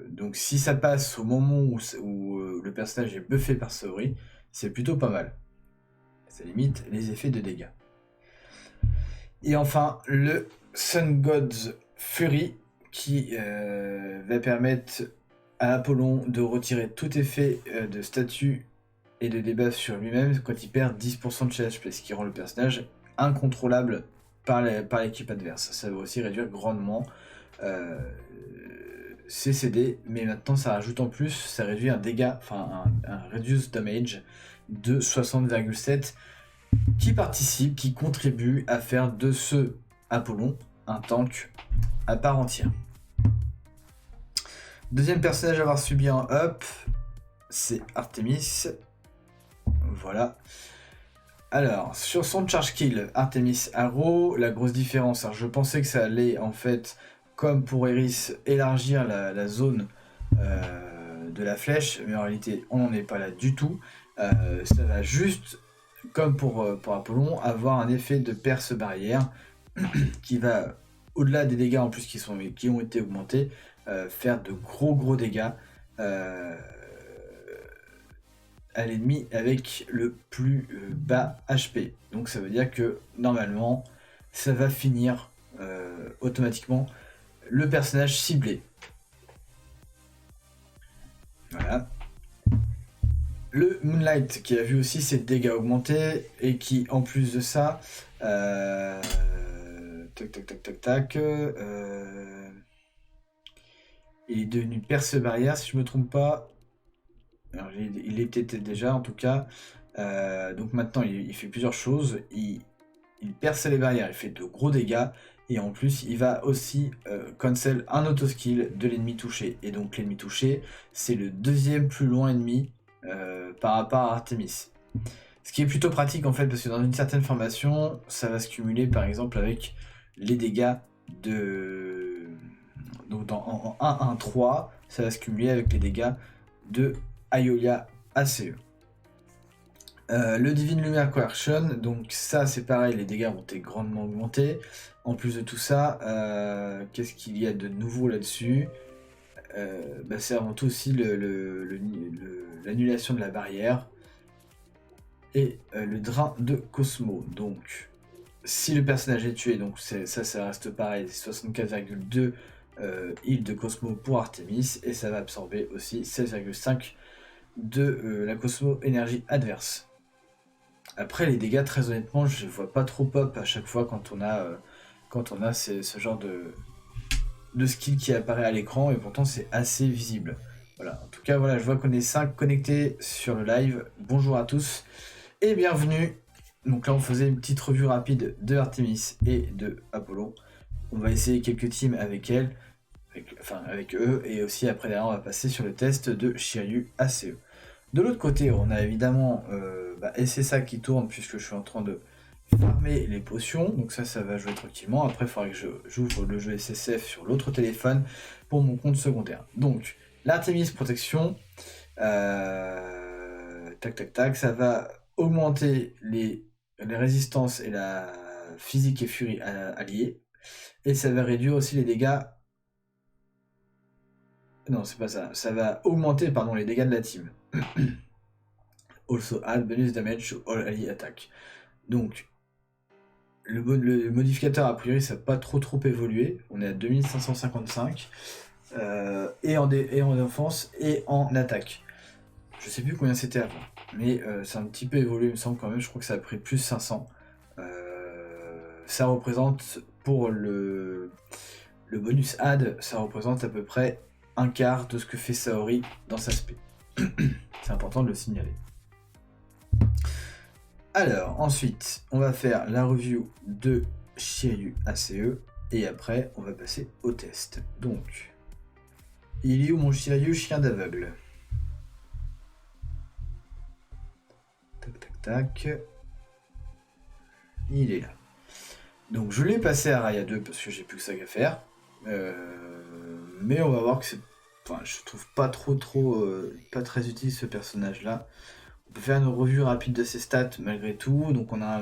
Donc si ça passe au moment où le personnage est buffé par Saori, c'est plutôt pas mal. Ça limite les effets de dégâts. Et enfin, le Sun God's Fury, qui va permettre à Apollon de retirer tout effet de statut et de debuff sur lui-même quand il perd 10% de HP, ce qui rend le personnage incontrôlable par l'équipe adverse. Ça va aussi réduire grandement ses CD, mais maintenant ça rajoute en plus, ça réduit un dégât, enfin un reduce damage de 60,7 qui contribue à faire de ce Apollon un tank à part entière. Deuxième personnage à avoir subi un up, c'est Artemis. Voilà. Alors, sur son charge kill, Artemis Arrow, la grosse différence, alors je pensais que ça allait en fait, comme pour Eris, élargir la zone de la flèche, mais en réalité on n'en est pas là du tout. Ça va juste, comme pour Apollon, avoir un effet de perce barrière qui va, au-delà des dégâts en plus qui ont été augmentés, faire de gros dégâts à l'ennemi avec le plus bas HP. Donc ça veut dire que normalement ça va finir automatiquement le personnage ciblé. Voilà. Le Moonlight qui a vu aussi ses dégâts augmenter et qui en plus de ça il est devenu perce barrière si je me trompe pas. Alors, il était déjà en tout cas. Donc maintenant il fait plusieurs choses. Il perce les barrières, il fait de gros dégâts. Et en plus il va aussi cancel un auto-skill de l'ennemi touché. Et donc l'ennemi touché c'est le deuxième plus loin ennemi par rapport à Artemis. Ce qui est plutôt pratique en fait parce que dans une certaine formation ça va se cumuler par exemple avec les dégâts de... Donc en 1-1-3 ça va se cumuler avec les dégâts de Aiolia ACE. Le Divine Lumière Coercion, donc ça c'est pareil, les dégâts ont été grandement augmentés. En plus de tout ça, qu'est-ce qu'il y a de nouveau là-dessus? C'est avant tout aussi l'annulation de la barrière et le drain de Cosmo. Donc si le personnage est tué, donc ça reste pareil, 64,2 heal de Cosmo pour Artemis et ça va absorber aussi 16,5 de la Cosmo énergie adverse. Après les dégâts, très honnêtement, je ne vois pas trop pop à chaque fois quand on a ce genre de skill qui apparaît à l'écran et pourtant c'est assez visible. Voilà. En tout cas, voilà, je vois qu'on est 5 connectés sur le live. Bonjour à tous et bienvenue. Donc là, on faisait une petite revue rapide de Artemis et de Apollon. On va essayer quelques teams avec elles, avec eux, et aussi après derrière, on va passer sur le test de Shiryu ACE. De l'autre côté, on a évidemment SSA qui tourne puisque je suis en train de farmer les potions, donc ça va jouer tranquillement. Après, il faudrait que j'ouvre le jeu SSF sur l'autre téléphone pour mon compte secondaire. Donc, l'Artemis protection, ça va augmenter les résistances et la physique et furie alliées, et ça va réduire aussi les dégâts. Non, c'est pas ça. Ça va augmenter, les dégâts de la team. Also add bonus damage to all ally attack. Donc, le modificateur, a priori, ça n'a pas trop évolué. On est à 2555. Et en offense et en attaque. Je sais plus combien c'était avant. Mais c'est un petit peu évolué, il me semble quand même. Je crois que ça a pris plus 500. Ça représente, pour le bonus add, ça représente à peu près un quart de ce que fait Saori dans sa spé. C'est important de le signaler. Alors, ensuite, on va faire la review de Shiryu ACE et après, on va passer au test. Donc, il est où mon Shiryu chien d'aveugle? Tac. Il est là. Donc, je l'ai passé à Raya 2 parce que j'ai plus que ça qu'à faire. Mais on va voir que c'est... Enfin, je trouve pas pas très utile ce personnage-là. On peut faire une revue rapide de ses stats malgré tout. Donc on a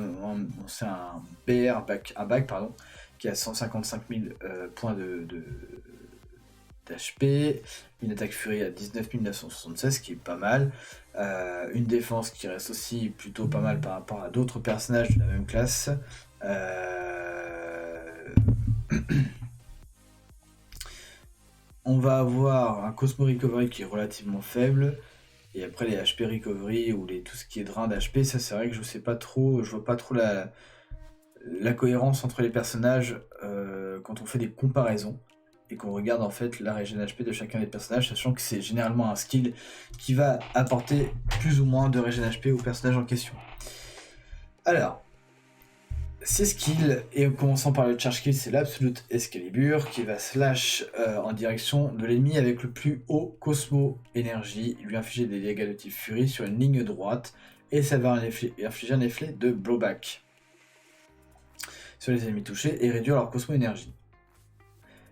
c'est un BR bac qui a 155 000 points d'HP, une attaque furie à 19 976, ce qui est pas mal, une défense qui reste aussi plutôt pas mal par rapport à d'autres personnages de la même classe. On va avoir un Cosmo Recovery qui est relativement faible, et après les HP Recovery ou tout ce qui est drain d'HP, ça c'est vrai que je sais pas trop, je vois pas trop la cohérence entre les personnages quand on fait des comparaisons et qu'on regarde en fait la régène HP de chacun des personnages, sachant que c'est généralement un skill qui va apporter plus ou moins de régène HP au personnage en question. Alors, ces skills, et en commençant par le charge skill, c'est l'Absolute Excalibur qui va slash en direction de l'ennemi avec le plus haut Cosmo Énergie, lui infliger des dégâts de type Fury sur une ligne droite, et ça va infliger un effet de blowback sur les ennemis touchés et réduire leur Cosmo Énergie.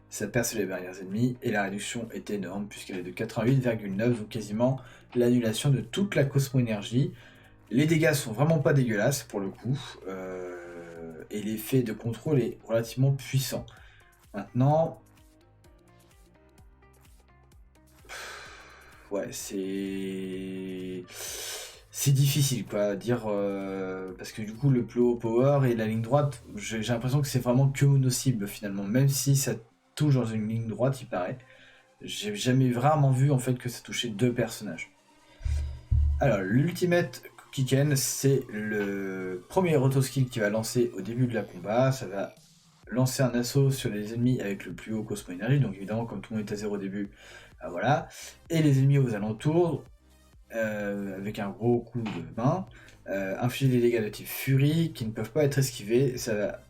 Ça perce les barrières ennemies et la réduction est énorme puisqu'elle est de 88,9, donc quasiment l'annulation de toute la Cosmo Énergie. Les dégâts sont vraiment pas dégueulasses pour le coup, et l'effet de contrôle est relativement puissant. Maintenant, ouais, c'est difficile quoi à dire, parce que du coup le plus haut power et la ligne droite, j'ai l'impression que c'est vraiment que mono-cible finalement, même si ça touche dans une ligne droite, il paraît. J'ai jamais vraiment vu en fait que ça touchait deux personnages. Alors, l'Ultimate Kiken, c'est le premier auto-skill qui va lancer au début de la combat. Ça va lancer un assaut sur les ennemis avec le plus haut Cosmo Énergie. Donc évidemment, comme tout le monde est à 0 au début, voilà. Et les ennemis aux alentours, avec un gros coup de main, infliger des dégâts de type Fury qui ne peuvent pas être esquivés. Ça va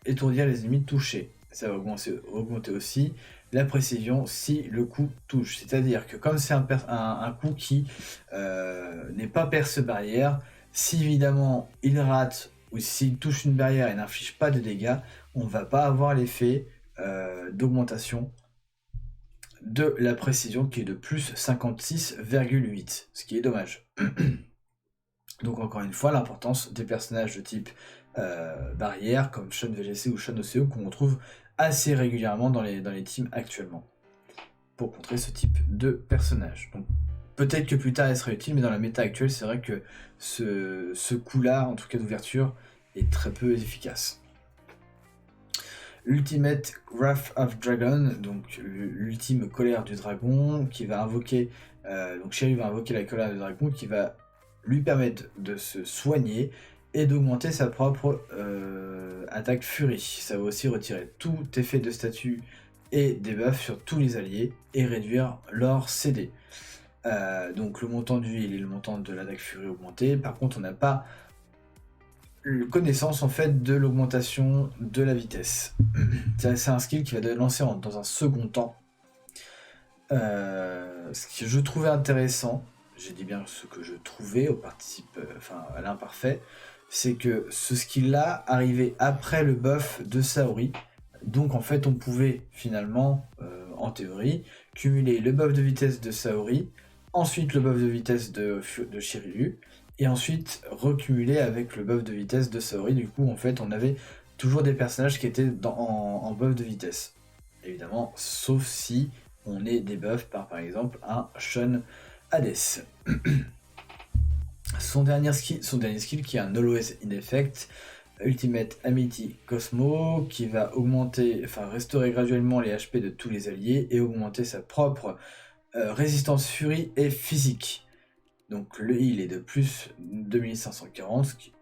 étourdir les ennemis touchés. Ça va augmenter aussi la précision si le coup touche. C'est-à-dire que comme c'est un coup qui n'est pas perce barrière, si évidemment il rate ou s'il touche une barrière et n'inflige pas de dégâts, on ne va pas avoir l'effet d'augmentation de la précision qui est de plus 56,8, ce qui est dommage. Donc encore une fois, l'importance des personnages de type barrière comme Sean VGC ou Sean OCO qu'on retrouve assez régulièrement dans les teams actuellement pour contrer ce type de personnage. Donc peut-être que plus tard il sera utile, mais dans la méta actuelle, c'est vrai que ce coup-là, en tout cas d'ouverture, est très peu efficace. L'Ultimate Wrath of Dragon, donc l'ultime colère du dragon, qui va invoquer, donc Sherry va invoquer la colère du dragon, qui va lui permettre de se soigner et d'augmenter sa propre attaque furie. Ça va aussi retirer tout effet de statut et debuff sur tous les alliés et réduire leur CD. Donc le montant du heal et le montant de l'attaque furie augmenté. Par contre, on n'a pas connaissance en fait de l'augmentation de la vitesse. C'est un skill qui va être lancé dans un second temps. Ce que je trouvais intéressant, j'ai dit bien ce que je trouvais au participe, à l'imparfait, c'est que ce skill-là arrivait après le buff de Saori. Donc en fait on pouvait finalement, en théorie, cumuler le buff de vitesse de Saori, ensuite le buff de vitesse de Shiryu, et ensuite recumuler avec le buff de vitesse de Saori. Du coup en fait on avait toujours des personnages qui étaient en buff de vitesse. Évidemment, sauf si on est debuff par exemple un Sean Hades. Son dernier skill qui est un Always in Effect, Ultimate Amity Cosmo, qui va restaurer graduellement les HP de tous les alliés et augmenter sa propre résistance furie et physique. Donc le heal est de plus 2540, ce qui est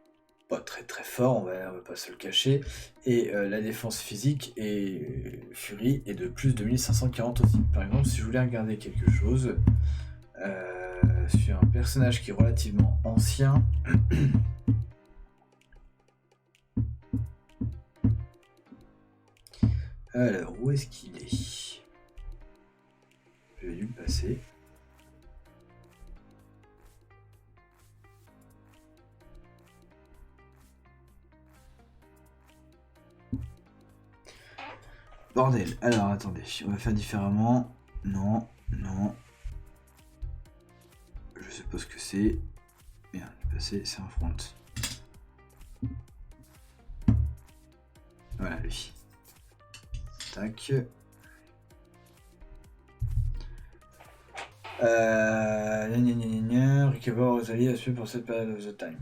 pas très très fort, on va pas se le cacher, et la défense physique et furie est de plus 2540 aussi. Par exemple, si je voulais regarder quelque chose sur un personnage qui est relativement ancien, alors où est-ce qu'il est? J'ai dû le passer. Bordel, alors attendez, on va faire différemment. Non. Je sais pas ce que c'est. Merde, passé, c'est un front. Voilà lui. Tac. Recover Rosalie à suivre pour cette période of the time.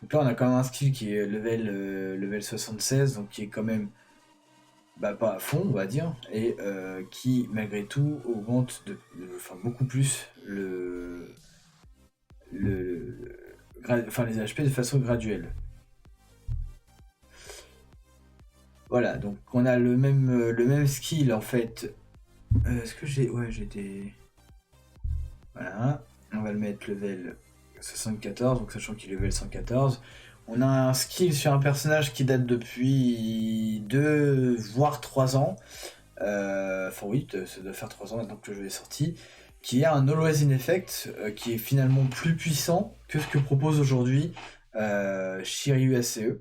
Donc là, on a quand même un skill qui est level 76, donc qui est quand même pas à fond, on va dire, et qui, malgré tout, augmente beaucoup plus les HP de façon graduelle. Voilà, donc on a le même skill en fait. Est-ce que j'ai... Ouais, j'ai des... Voilà, on va le mettre level 74, donc sachant qu'il est level 114. On a un skill sur un personnage qui date depuis 2 voire 3 ans. Enfin oui, ça doit faire 3 ans maintenant que le jeu est sorti. Qui a un Always in Effect qui est finalement plus puissant que ce que propose aujourd'hui Shiryu SCE.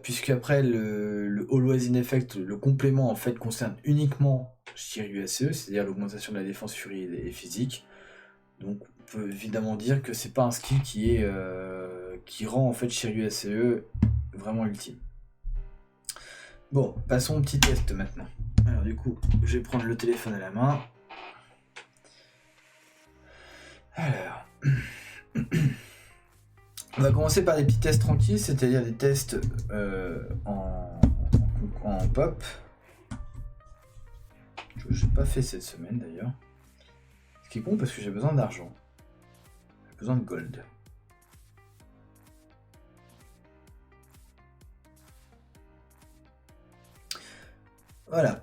Puisque après le Always in Effect, le complément en fait concerne uniquement Shiryu SCE, c'est-à-dire l'augmentation de la défense furie et physique. Donc on peut évidemment dire que c'est pas un skill qui rend en fait Shiryu SCE vraiment ultime. Bon, passons au petit test maintenant. Alors du coup, je vais prendre le téléphone à la main. Alors, on va commencer par des petits tests tranquilles, c'est-à-dire des tests en pop. Je n'ai pas fait cette semaine d'ailleurs. Ce qui est con parce que j'ai besoin d'argent. J'ai besoin de gold. Voilà.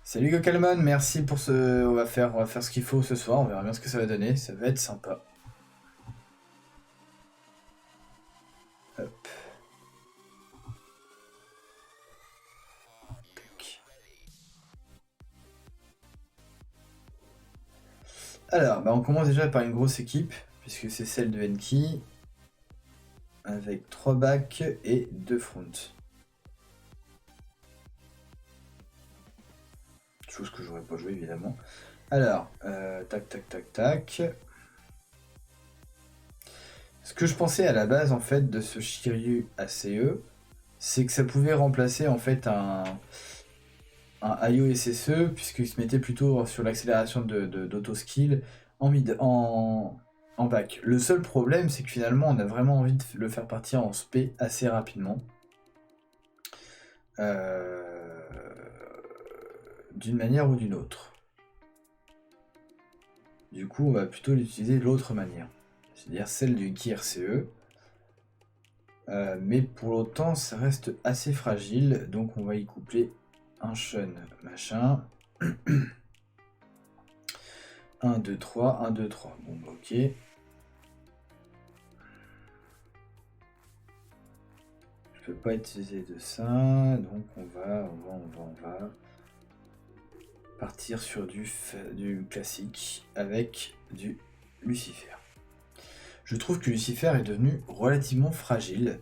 Salut Gocalmon, merci pour ce... On va faire ce qu'il faut ce soir, on verra bien ce que ça va donner, ça va être sympa. Hop. Alors, on commence déjà par une grosse équipe, puisque c'est celle de Enki, avec 3 backs et 2 fronts. Chose que j'aurais pas joué évidemment. Alors, tac. Ce que je pensais à la base en fait de ce Shiryu ACE, c'est que ça pouvait remplacer en fait un IO SSE, puisqu'il se mettait plutôt sur l'accélération d'auto-skill en back. Le seul problème, c'est que finalement, on a vraiment envie de le faire partir en SP assez rapidement. D'une manière ou d'une autre. Du coup, on va plutôt l'utiliser de l'autre manière, c'est-à-dire celle du Ki RCE. Mais pour autant, ça reste assez fragile, donc on va y coupler un Shun machin. 1, 2, 3, 1, 2, 3. Bon, ok. Je peux pas utiliser de ça, donc on va partir sur du classique avec du Lucifer. Je trouve que Lucifer est devenu relativement fragile.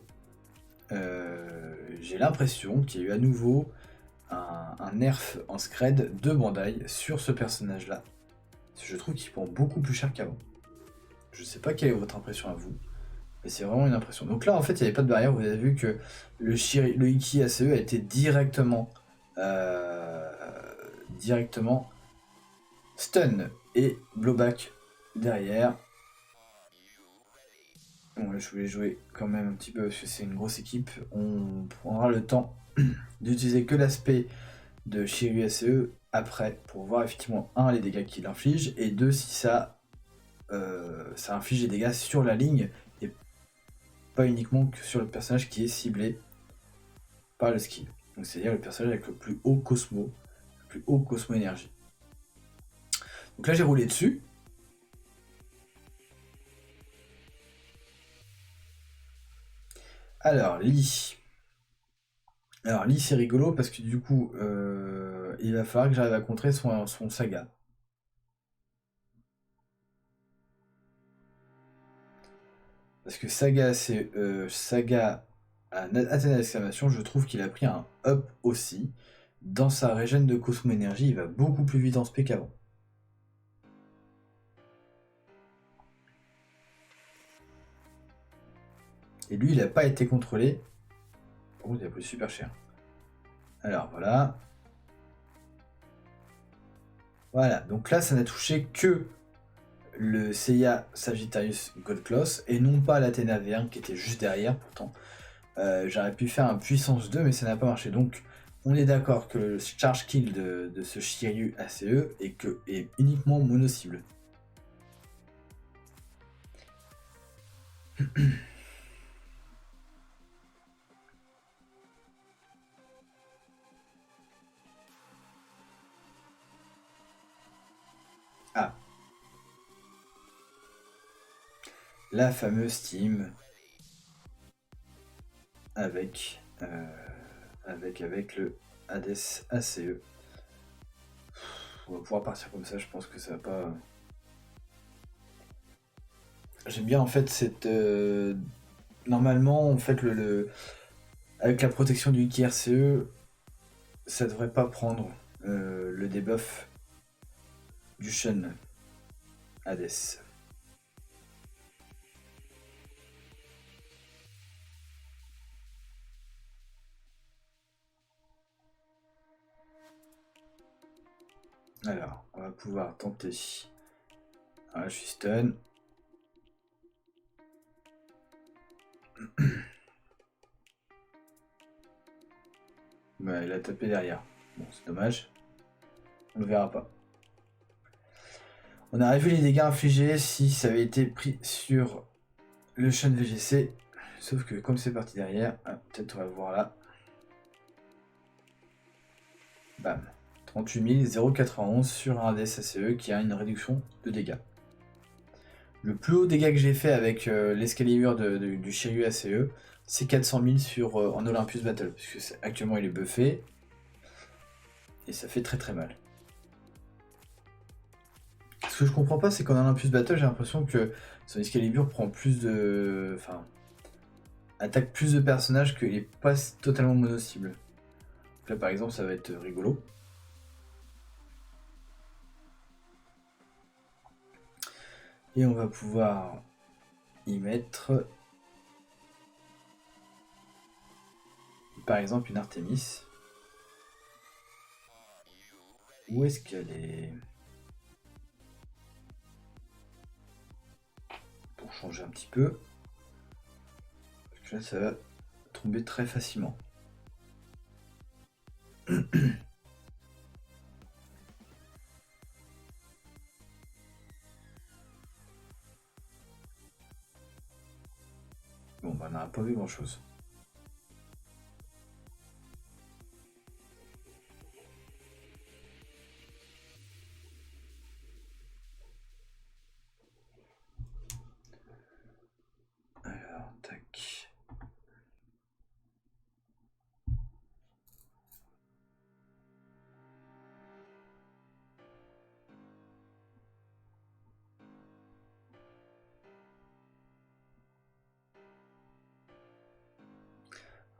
J'ai l'impression qu'il y a eu à nouveau un nerf en scred de Bandai sur ce personnage-là. Je trouve qu'il prend beaucoup plus cher qu'avant. Je sais pas quelle est votre impression à vous, mais c'est vraiment une impression. Donc là, en fait, il n'y avait pas de barrière. Vous avez vu que le Iki ACE a été directement stun et blowback derrière. Bon, là, je voulais jouer quand même un petit peu parce que c'est une grosse équipe. On prendra le temps d'utiliser que l'aspect de Shiryu ACE après pour voir effectivement les dégâts qu'il inflige et si ça inflige des dégâts sur la ligne et pas uniquement que sur le personnage qui est ciblé par le skill. Donc c'est-à-dire le personnage avec le plus haut Cosmo énergie. Donc là j'ai roulé dessus. Alors Lee. Alors Lee c'est rigolo parce que du coup il va falloir que j'arrive à contrer son Saga. Parce que Saga c'est Saga à Athéna d'exclamation, je trouve qu'il a pris un up aussi. Dans sa régène de Cosmo énergie, il va beaucoup plus vite en spé qu'avant. Et lui, il n'a pas été contrôlé. Par contre, il a pris super cher. Alors voilà. Voilà, donc là ça n'a touché que le Seiya Sagittarius Gold et non pas l'Athéna V1 qui était juste derrière pourtant. J'aurais pu faire un puissance 2 mais ça n'a pas marché. Donc on est d'accord que le charge kill de ce Shiryu ACE est uniquement mono-cible. Ah. La fameuse team avec le Hades ACE. On va pouvoir partir comme ça, je pense que ça va pas... J'aime bien en fait cette... Normalement, en fait, avec la protection du KRCE, ça devrait pas prendre le debuff du Shun Hades. Alors, on va pouvoir tenter. Ah, je suis stun. Bah, il a tapé derrière. Bon, c'est dommage. On le verra pas. On aurait vu les dégâts infligés si ça avait été pris sur le Shun VGC. Sauf que comme c'est parti derrière, peut-être on va voir là. Bam. 38 091 sur un DSACE qui a une réduction de dégâts. Le plus haut dégât que j'ai fait avec l'escalier du Shiryu ACE, c'est 400 000 en Olympus Battle, puisque actuellement il est buffé, et ça fait très très mal. Ce que je comprends pas, c'est qu'en Olympus Battle, j'ai l'impression que son Excalibur prend plus de... Enfin... attaque plus de personnages qu'il est pas totalement mono-cible. Là par exemple, ça va être rigolo. Et on va pouvoir y mettre... par exemple une Artemis. Où est-ce qu'elle est? Pour changer un petit peu. Parce que là, ça va tomber très facilement. Bon, bah, on n'a pas vu grand-chose. Alors, tac.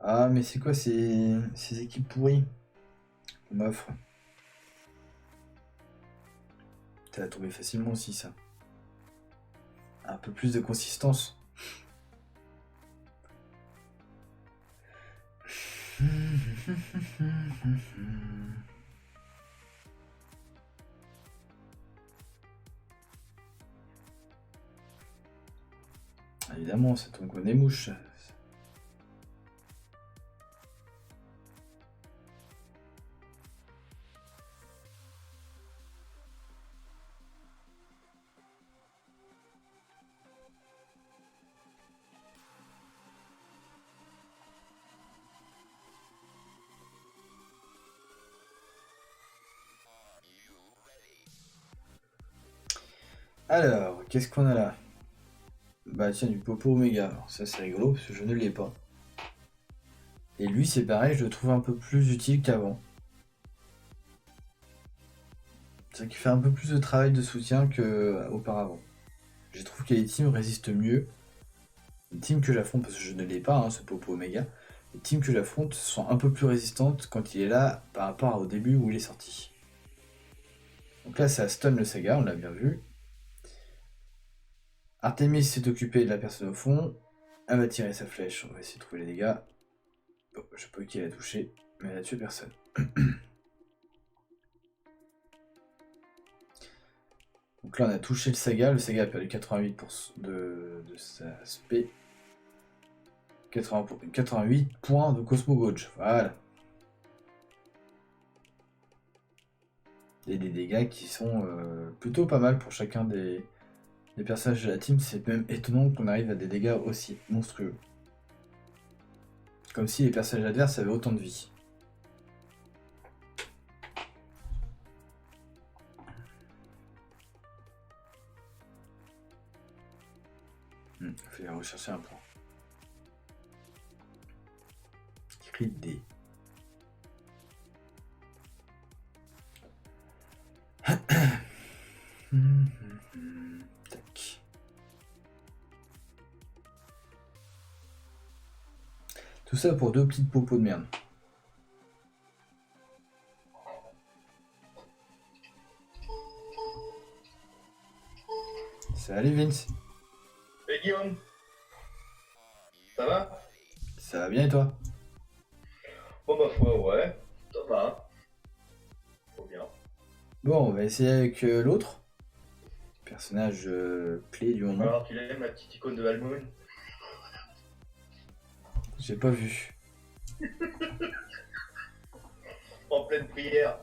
Ah, mais c'est quoi ces équipes pourries qu'on m'offre? Ça va tomber facilement aussi, ça. Un peu plus de consistance. Évidemment, ça tombe comme des mouches. Alors, qu'est-ce qu'on a là? Bah tiens, du Popo Omega. Alors, ça c'est rigolo parce que je ne l'ai pas. Et lui c'est pareil, je le trouve un peu plus utile qu'avant. C'est qu'il fait un peu plus de travail de soutien qu'auparavant. Je trouve que les teams résistent mieux. Les teams que j'affronte, parce que je ne l'ai pas, ce Popo Omega, les teams que j'affronte sont un peu plus résistantes quand il est là par rapport au début où il est sorti. Donc là ça stun le Saga, on l'a bien vu. Artemis s'est occupé de la personne au fond. Elle va tirer sa flèche, on va essayer de trouver les dégâts. Bon, je sais pas qui elle a touché. Mais elle a tué personne. Donc là, on a touché le Saga. Le Saga a perdu 88% de sa spé. 88 points de Cosmo Gauge. Voilà. Et des dégâts qui sont plutôt pas mal pour chacun des personnages de la team. C'est même étonnant qu'on arrive à des dégâts aussi monstrueux. Comme si les personnages adverses avaient autant de vie. Il faut aller rechercher un point. Crit D. Tac. Tout ça pour 2 petites popos de merde. Salut Vince. Hey Guillaume, ça va? Ça va bien et toi? Bon ma foi, ouais, ça va. Trop bien. Bon, on va essayer avec l'autre. Personnage clé du moment. Alors tu l'aimes la petite icône de Halmoon? J'ai pas vu. En pleine prière.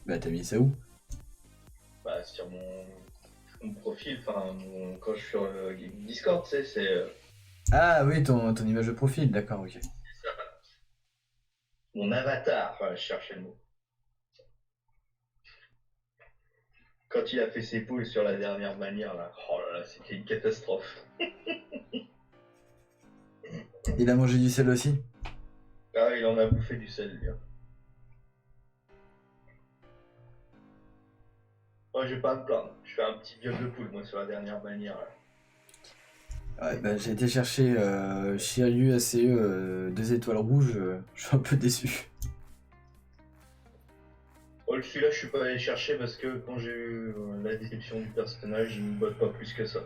Bah t'as mis ça où? Bah sur mon profil, enfin quand je suis sur Discord, tu sais, c'est Ah oui, ton image de profil, d'accord, ok. mon avatar, enfin je cherchais le mot. Quand il a fait ses poules sur la dernière manière là, oh là là, c'était une catastrophe. Il a mangé du sel aussi? Ah il en a bouffé du sel lui. Moi je vais pas me plaindre, je fais un petit viol de poule moi sur la dernière manière là. Ouais, bah j'ai été chercher Shiryu ACE 2 étoiles rouges, je suis un peu déçu. Oh, celui-là, je suis pas allé chercher parce que quand j'ai eu la description du personnage, il me botte pas plus que ça.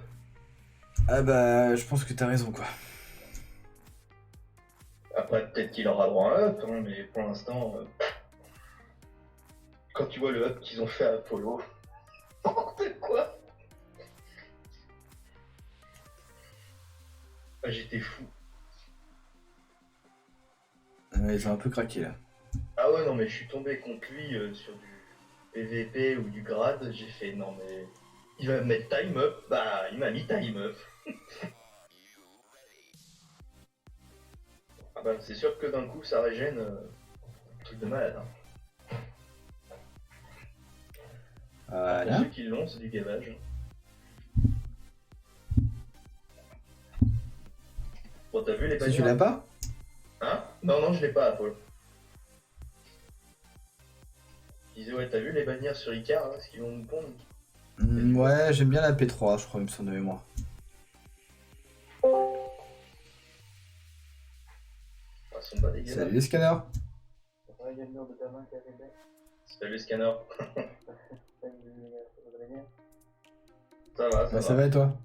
Ah bah je pense que t'as raison quoi. Après, peut-être qu'il aura droit à un up, hein, mais pour l'instant, quand tu vois le up qu'ils ont fait à Apollo, n'importe quoi. Ah, j'étais fou. Ils ont un peu craqué là. Ah ouais, non, mais je suis tombé contre lui sur du PVP ou du grade. J'ai fait, non, mais il va me mettre time up. Bah, il m'a mis time up. Ah bah, c'est sûr que d'un coup, ça régène. Un truc de malade. Hein. Voilà. Pour ceux qui l'ont, c'est du gavage. Bon, t'as vu les Si bannières? tu l'as pas? Hein? Non, non, je l'ai pas, Apollo. Je disais, ouais, t'as vu les bannières sur Icar, là, ce qu'ils vont nous pondre? Ouais, j'aime bien la P3, je crois, il me semble de mémoire. Ils sont pas dégueulasses. Salut les scanners. Salut, scanner. Ça va, ça Bah, va. ça va et toi?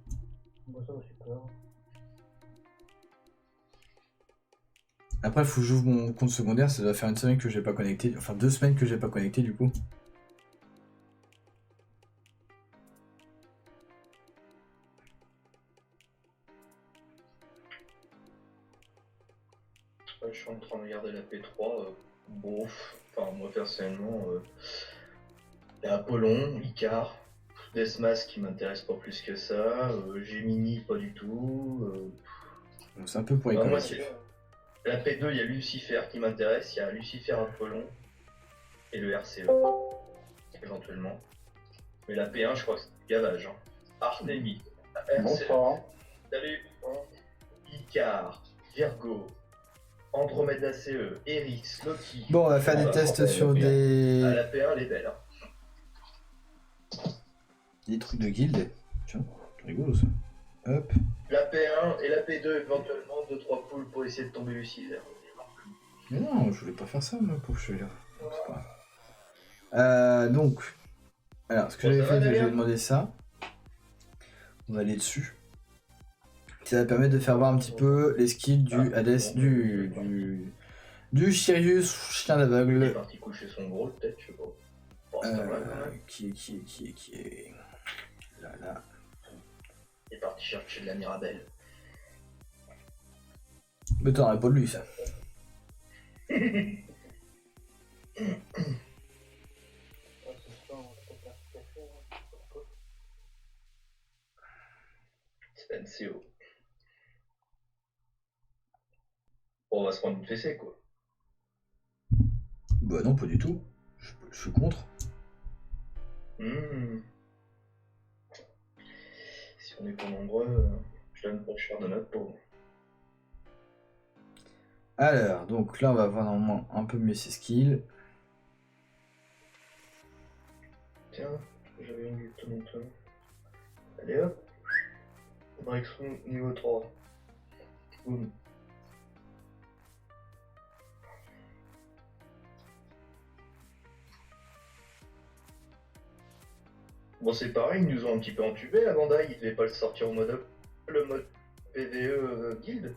Après, faut que j'ouvre mon compte secondaire, ça doit faire une semaine que j'ai pas connecté, enfin 2 semaines que j'ai pas connecté du coup. Ouais, je suis en train de regarder la P3. Bof. Enfin, moi personnellement, il y a Apollon, Icar, Desmas qui m'intéresse pas plus que ça, Gemini pas du tout. Donc c'est un peu pour les Moi, collectifs. la P2, il y a Lucifer qui m'intéresse, il y a Lucifer Apollon et le RCE, éventuellement. Mais la P1, je crois que c'est du gavage. Hein. Artemis, RCE. Bonsoir. Salut. Icar, Virgo, Andromède ACE, Eris, Loki. Bon, on va faire des tests sur Ah, la des P1, elle est belle. Hein. trucs de guild. Tiens, c'est rigolo ça. Hop. La P1 et la P2, éventuellement 2-3 poules pour essayer de tomber Lucifer. Mais non, je voulais pas faire ça, moi, pour celui-là. Donc, c'est pas grave. Donc, alors, ce que Bon, j'avais ça va, fait, c'est que Damien j'avais demandé ça. On va aller dessus. Ça va permettre de faire voir un petit peu les skills du Hades, du Sirius, chien Il est d'aveugle. parti coucher son gros, peut-être, je sais pas. Bon, c'est pas mal quand même. Qui est. Là. Il est parti chercher de la Mirabelle. Mais t'en pas de lui, ça. C'est NCO. Bon, on va se prendre une fessée, quoi. Bah non, pas du tout. Je suis contre. Si on est pas nombreux, je donne pas cher de notre peau. Alors, donc là, on va voir normalement un peu mieux ses skills. Tiens, j'avais une tout. Allez hop. Breakthrough niveau 3. Boum. Bon, c'est pareil, ils nous ont un petit peu entubé la Bandai, ils devaient pas le sortir au mode le mode PVE guild.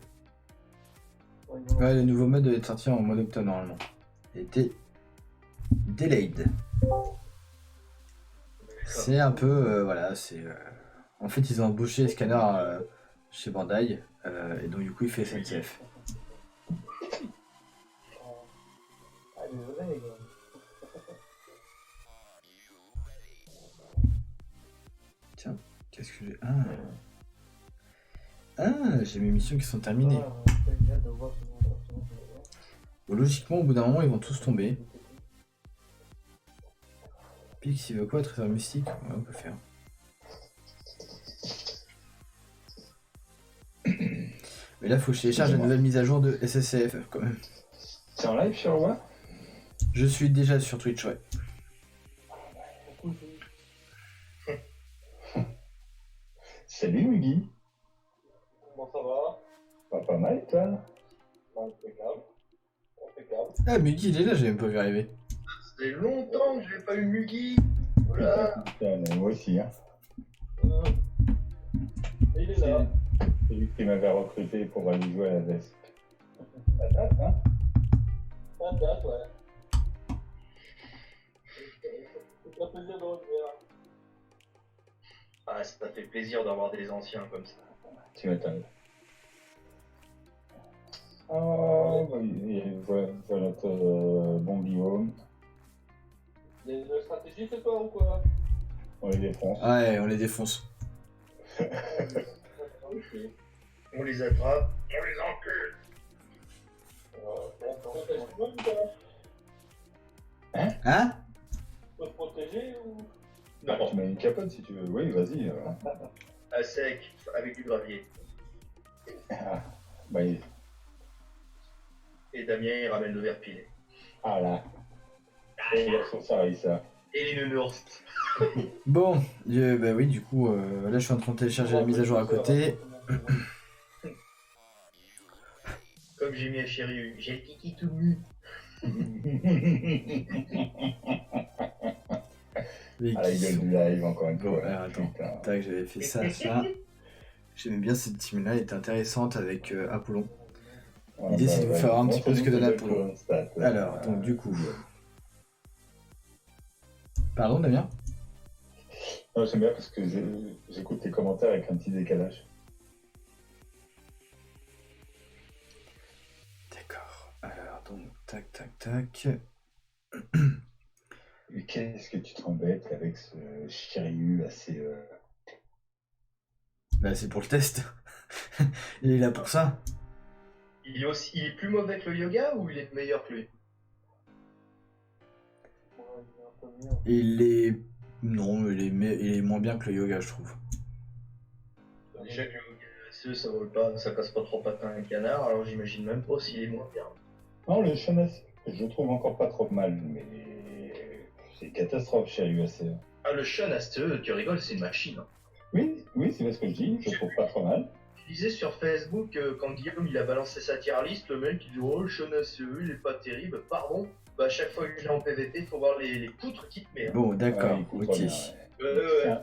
Ouais, le nouveau mode devait être sorti en mode octobre normalement. Il était delayed. C'est un peu, voilà, c'est... En fait, ils ont embauché les scanners chez Bandai, et donc du coup, il fait SNCF. Tiens, qu'est-ce que j'ai... Ah, j'ai mes missions qui sont terminées. Bon, logiquement, au bout d'un moment, ils vont tous tomber. Pix, il veut quoi, trésor mystique? Ouais, on peut faire. Mais là, faut que je télécharge la nouvelle mise à jour de SSCF quand même. C'est en live sur quoi? Je suis déjà sur Twitch, ouais. Salut Mugi. Comment ça va? Pas mal toi? Impeccable. Ah, Mugi, il est là, j'ai même pas vu arriver. Ça fait longtemps que j'avais pas eu Mugi. Voilà. Putain, moi aussi hein. Il est là. C'est lui qui m'avait recruté pour aller jouer à la veste. Ça date hein? Ça date, ouais. C'est un plaisir de revenir. Ah, ça fait plaisir d'avoir des anciens comme ça. Tu m'étonnes. Oh, voilà notre bon Guillaume. Il y a une stratégie ce soir ou quoi? On les défonce. Ouais, on les défonce. On les attrape, on les encule. Hein? Faut se protéger ou... Non, tu mets une capote si tu veux. Oui, vas-y. À sec, avec du gravier. Bah, Et Damien, il ramène le verre pilé. ah là. Et il sur ça, ça. Et les nounours. Bon, bah oui, du coup, là, je suis en train de télécharger la mise à jour à côté. Comme j'ai mis à chérie, j'ai le kiki tout mu. Mais À la qui gueule sont- du live, encore une Bon, fois. alors, attends, Putain. tac, j'avais fait ça. J'aimais bien cette team-là, elle était intéressante avec Apollon. Ouais, L'idée, c'est de vous faire voir un petit peu ce que donne pour Apollon. Alors, donc du coup... Pardon, Damien? Non, j'aime bien parce que j'écoute tes commentaires avec un petit décalage. D'accord. Alors, donc, tac. Mais qu'est-ce que tu t'embêtes avec ce Shiryu assez... Bah, c'est pour le test. Il est là pour ça. Il est plus mauvais que le yoga ou il est meilleur que lui? Il est... Non, il est moins bien que le yoga, je trouve. Déjà que le yoga, ça vole pas, ça casse pas trop patin un canard, alors j'imagine même pas s'il est moins bien. Non, le Shanas, je le trouve encore pas trop mal, mais c'est une catastrophe Shiryu assez. Ah, le Sean Aste, tu rigoles, c'est une machine. Hein. Oui, c'est bien ce que je dis, je le trouve pas trop mal. Je disais sur Facebook, quand Guillaume il a balancé sa tier list, le mec il dit oh le Sean Aste, il est pas terrible, pardon. Bah à chaque fois qu'il est en PVP, faut voir les poutres qu'il te met. Hein. Bon, d'accord, Ouais, il coûte ok. trop bien, ouais.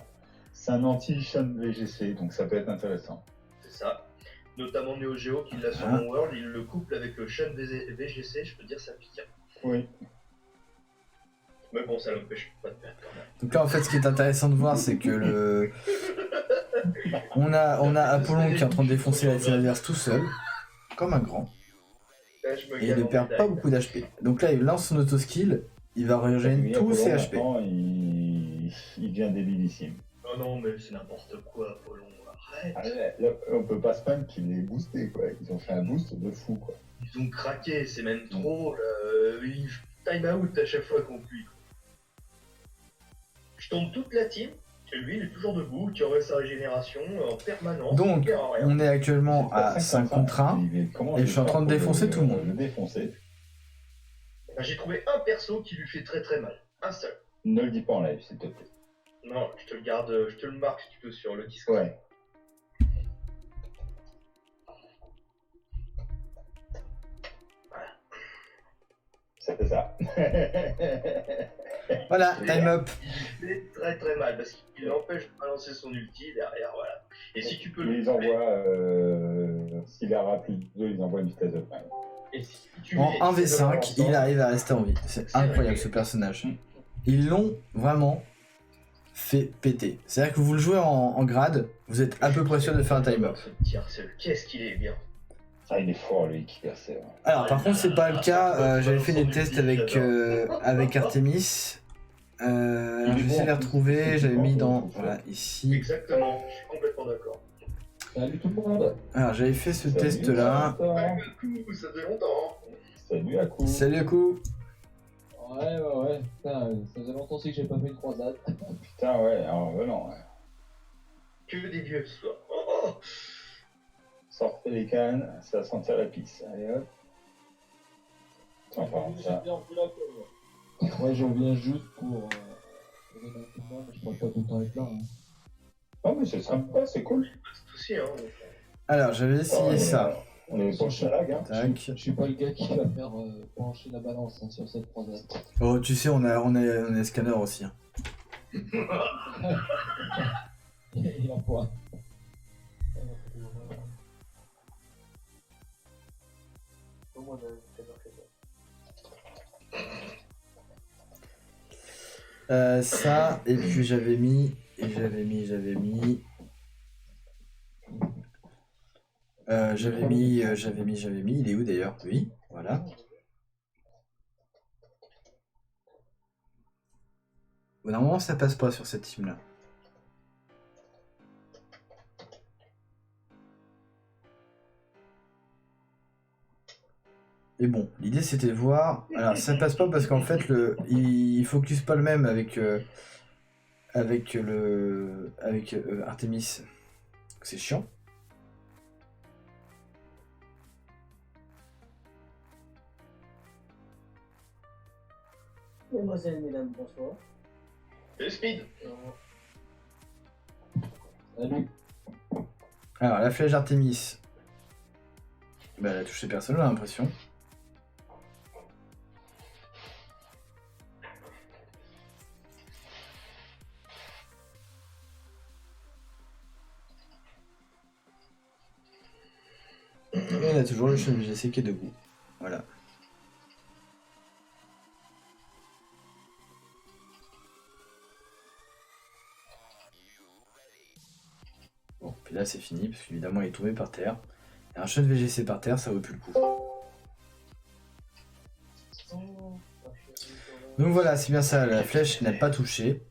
C'est un anti-Shan VGC, donc ça peut être intéressant. C'est ça. notamment Neo Geo qui l'a sur mon World, il le couple avec le Shen VGC, je peux dire ça pique. Oui. Mais bon, ça l'empêche pas de perdre quand même. Donc là, en fait, ce qui est intéressant de voir, c'est que le... On a Apollon qui est en train de défoncer la team adverse tout seul, comme un grand. Là, je me Et il gave ne en perd médaille. pas beaucoup d'HP. Donc là, il lance son auto-skill, il va régénérer Lui, tous ses Apollon, HP. maintenant, il devient débilissime. Oh non, mais c'est n'importe quoi, Apollon. Arrête. Ah ouais, là, on peut pas se plaindre qu'il est boosté, quoi. Ils ont fait un boost de fou, quoi. Ils ont craqué, c'est même trop. Ils time out à chaque fois qu'on pue. Je tombe toute la team, et lui il est toujours debout, qui aurait sa régénération en permanence. Donc, il perd rien. on est actuellement C'est pas à 5 contre 1. Comment et il je suis en va train de faire défoncer pour tout le monde. Le défoncer. Ben, j'ai trouvé un perso qui lui fait très très mal. Un seul. Ne le dis pas en live, s'il te plaît. Non, je te le garde, je te le marque si tu veux sur le Discord. Ouais. C'est ça. Voilà, time up. Il fait très très mal parce qu'il empêche de balancer son ulti derrière, voilà. Et si tu peux Ils le envoient, s'il aura plus de 2, ils envoient une vitesse de fin. et si tu En mets 1v5, il arrive à rester en vie. C'est incroyable ce personnage. Ils l'ont vraiment fait péter. C'est-à-dire que vous le jouez en grade, vous êtes à peu près sûr de faire un time up. Qu'est-ce qu'il est bien. Ah, il est fort, lui, qui percève. Alors par contre c'est pas le cas, j'avais fait des tests avec Artemis. Alors, je vais essayer de les retrouver, j'avais mis dans... Voilà, ici. Exactement, je suis complètement d'accord. Salut tout le monde. Alors j'avais fait ce Salut, test là. Coucou, ça fait longtemps. Salut à coup. Salut Aku. Ouais. Putain, ça faisait longtemps aussi que j'ai pas fait une croisade. Putain, ouais, alors non. Ouais. Que des vieux ce soir. Oh. Sortez les cannes, ça va sentir la pisse. Allez hop. Tiens, par contre, ça. Moi je reviens juste pour donner un coup de main, mais je pourrais pas tout le temps être là. Hein. Oh, mais c'est sympa, c'est cool. Pas de soucis, hein. Alors j'avais essayé ça. On est sur le chalag, hein. Tac. Je suis pas le gars qui va faire pencher la balance hein, sur cette croisade. Oh tu sais on est scanner aussi. Hein. Il en faut un. Ça, et puis j'avais mis. J'avais mis, il est où d'ailleurs? Oui, voilà. Bon, normalement ça passe pas sur cette team là. Et bon, l'idée c'était de voir. Alors ça passe pas parce qu'en fait il focus pas le même avec Artemis. C'est chiant. Mesdemoiselles, mesdames, bonsoir. Le speed. Salut. Alors la flèche Artemis. Bah elle a touché personne, j'ai l'impression. Et elle a toujours le chef GC qui est debout. Voilà. Bon, puis là c'est fini, parce qu'évidemment il est tombé par terre. Et un shot VGC par terre, ça vaut plus le coup. Donc voilà, c'est bien ça, la flèche n'a pas touché.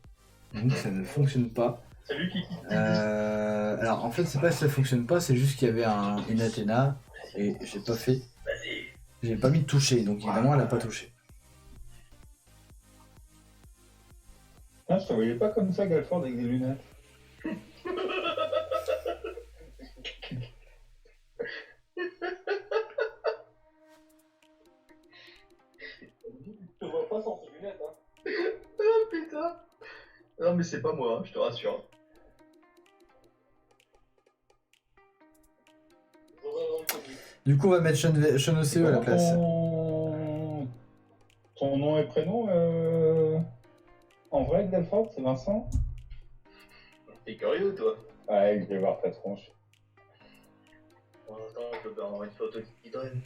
Donc ça ne fonctionne pas. Salut Kiki. Alors en fait c'est pas que ça fonctionne pas, c'est juste qu'il y avait une Athéna et j'ai pas fait. Vas-y. J'ai pas mis de toucher, donc évidemment elle a pas touché. Ah, je te voyais pas comme ça, Galford, avec des lunettes. Je te vois pas sans tes lunettes, hein. Ah putain. Non mais c'est pas moi, hein, je te rassure. Du coup on va mettre Sean OCE à la place. Ton nom et prénom en vrai, Galford, c'est Vincent? T'es curieux toi. Ouais, je vais voir ta tronche. Attends, je peux avoir une photo qui traîne.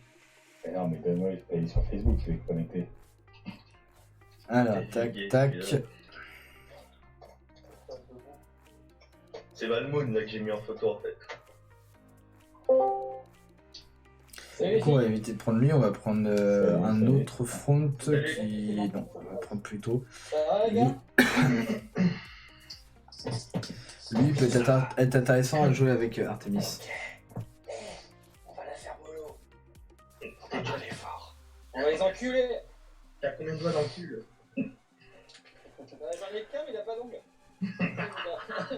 Mais non, mais donne-moi, il est sur Facebook, je vais le connecter. Alors, tac, tac. C'est Valmoon là que j'ai mis en photo en fait. Salut, Du coup, on va éviter de prendre lui, on va prendre un salut. autre front qui... Non, on va prendre plutôt ça va les gars? lui peut être intéressant à jouer avec Artemis. On va la faire mollo. T'es déjà allé fort. On va les enculer. T'as combien de doigts dans le cul? J'en ai qu'un mais il a pas d'ongles.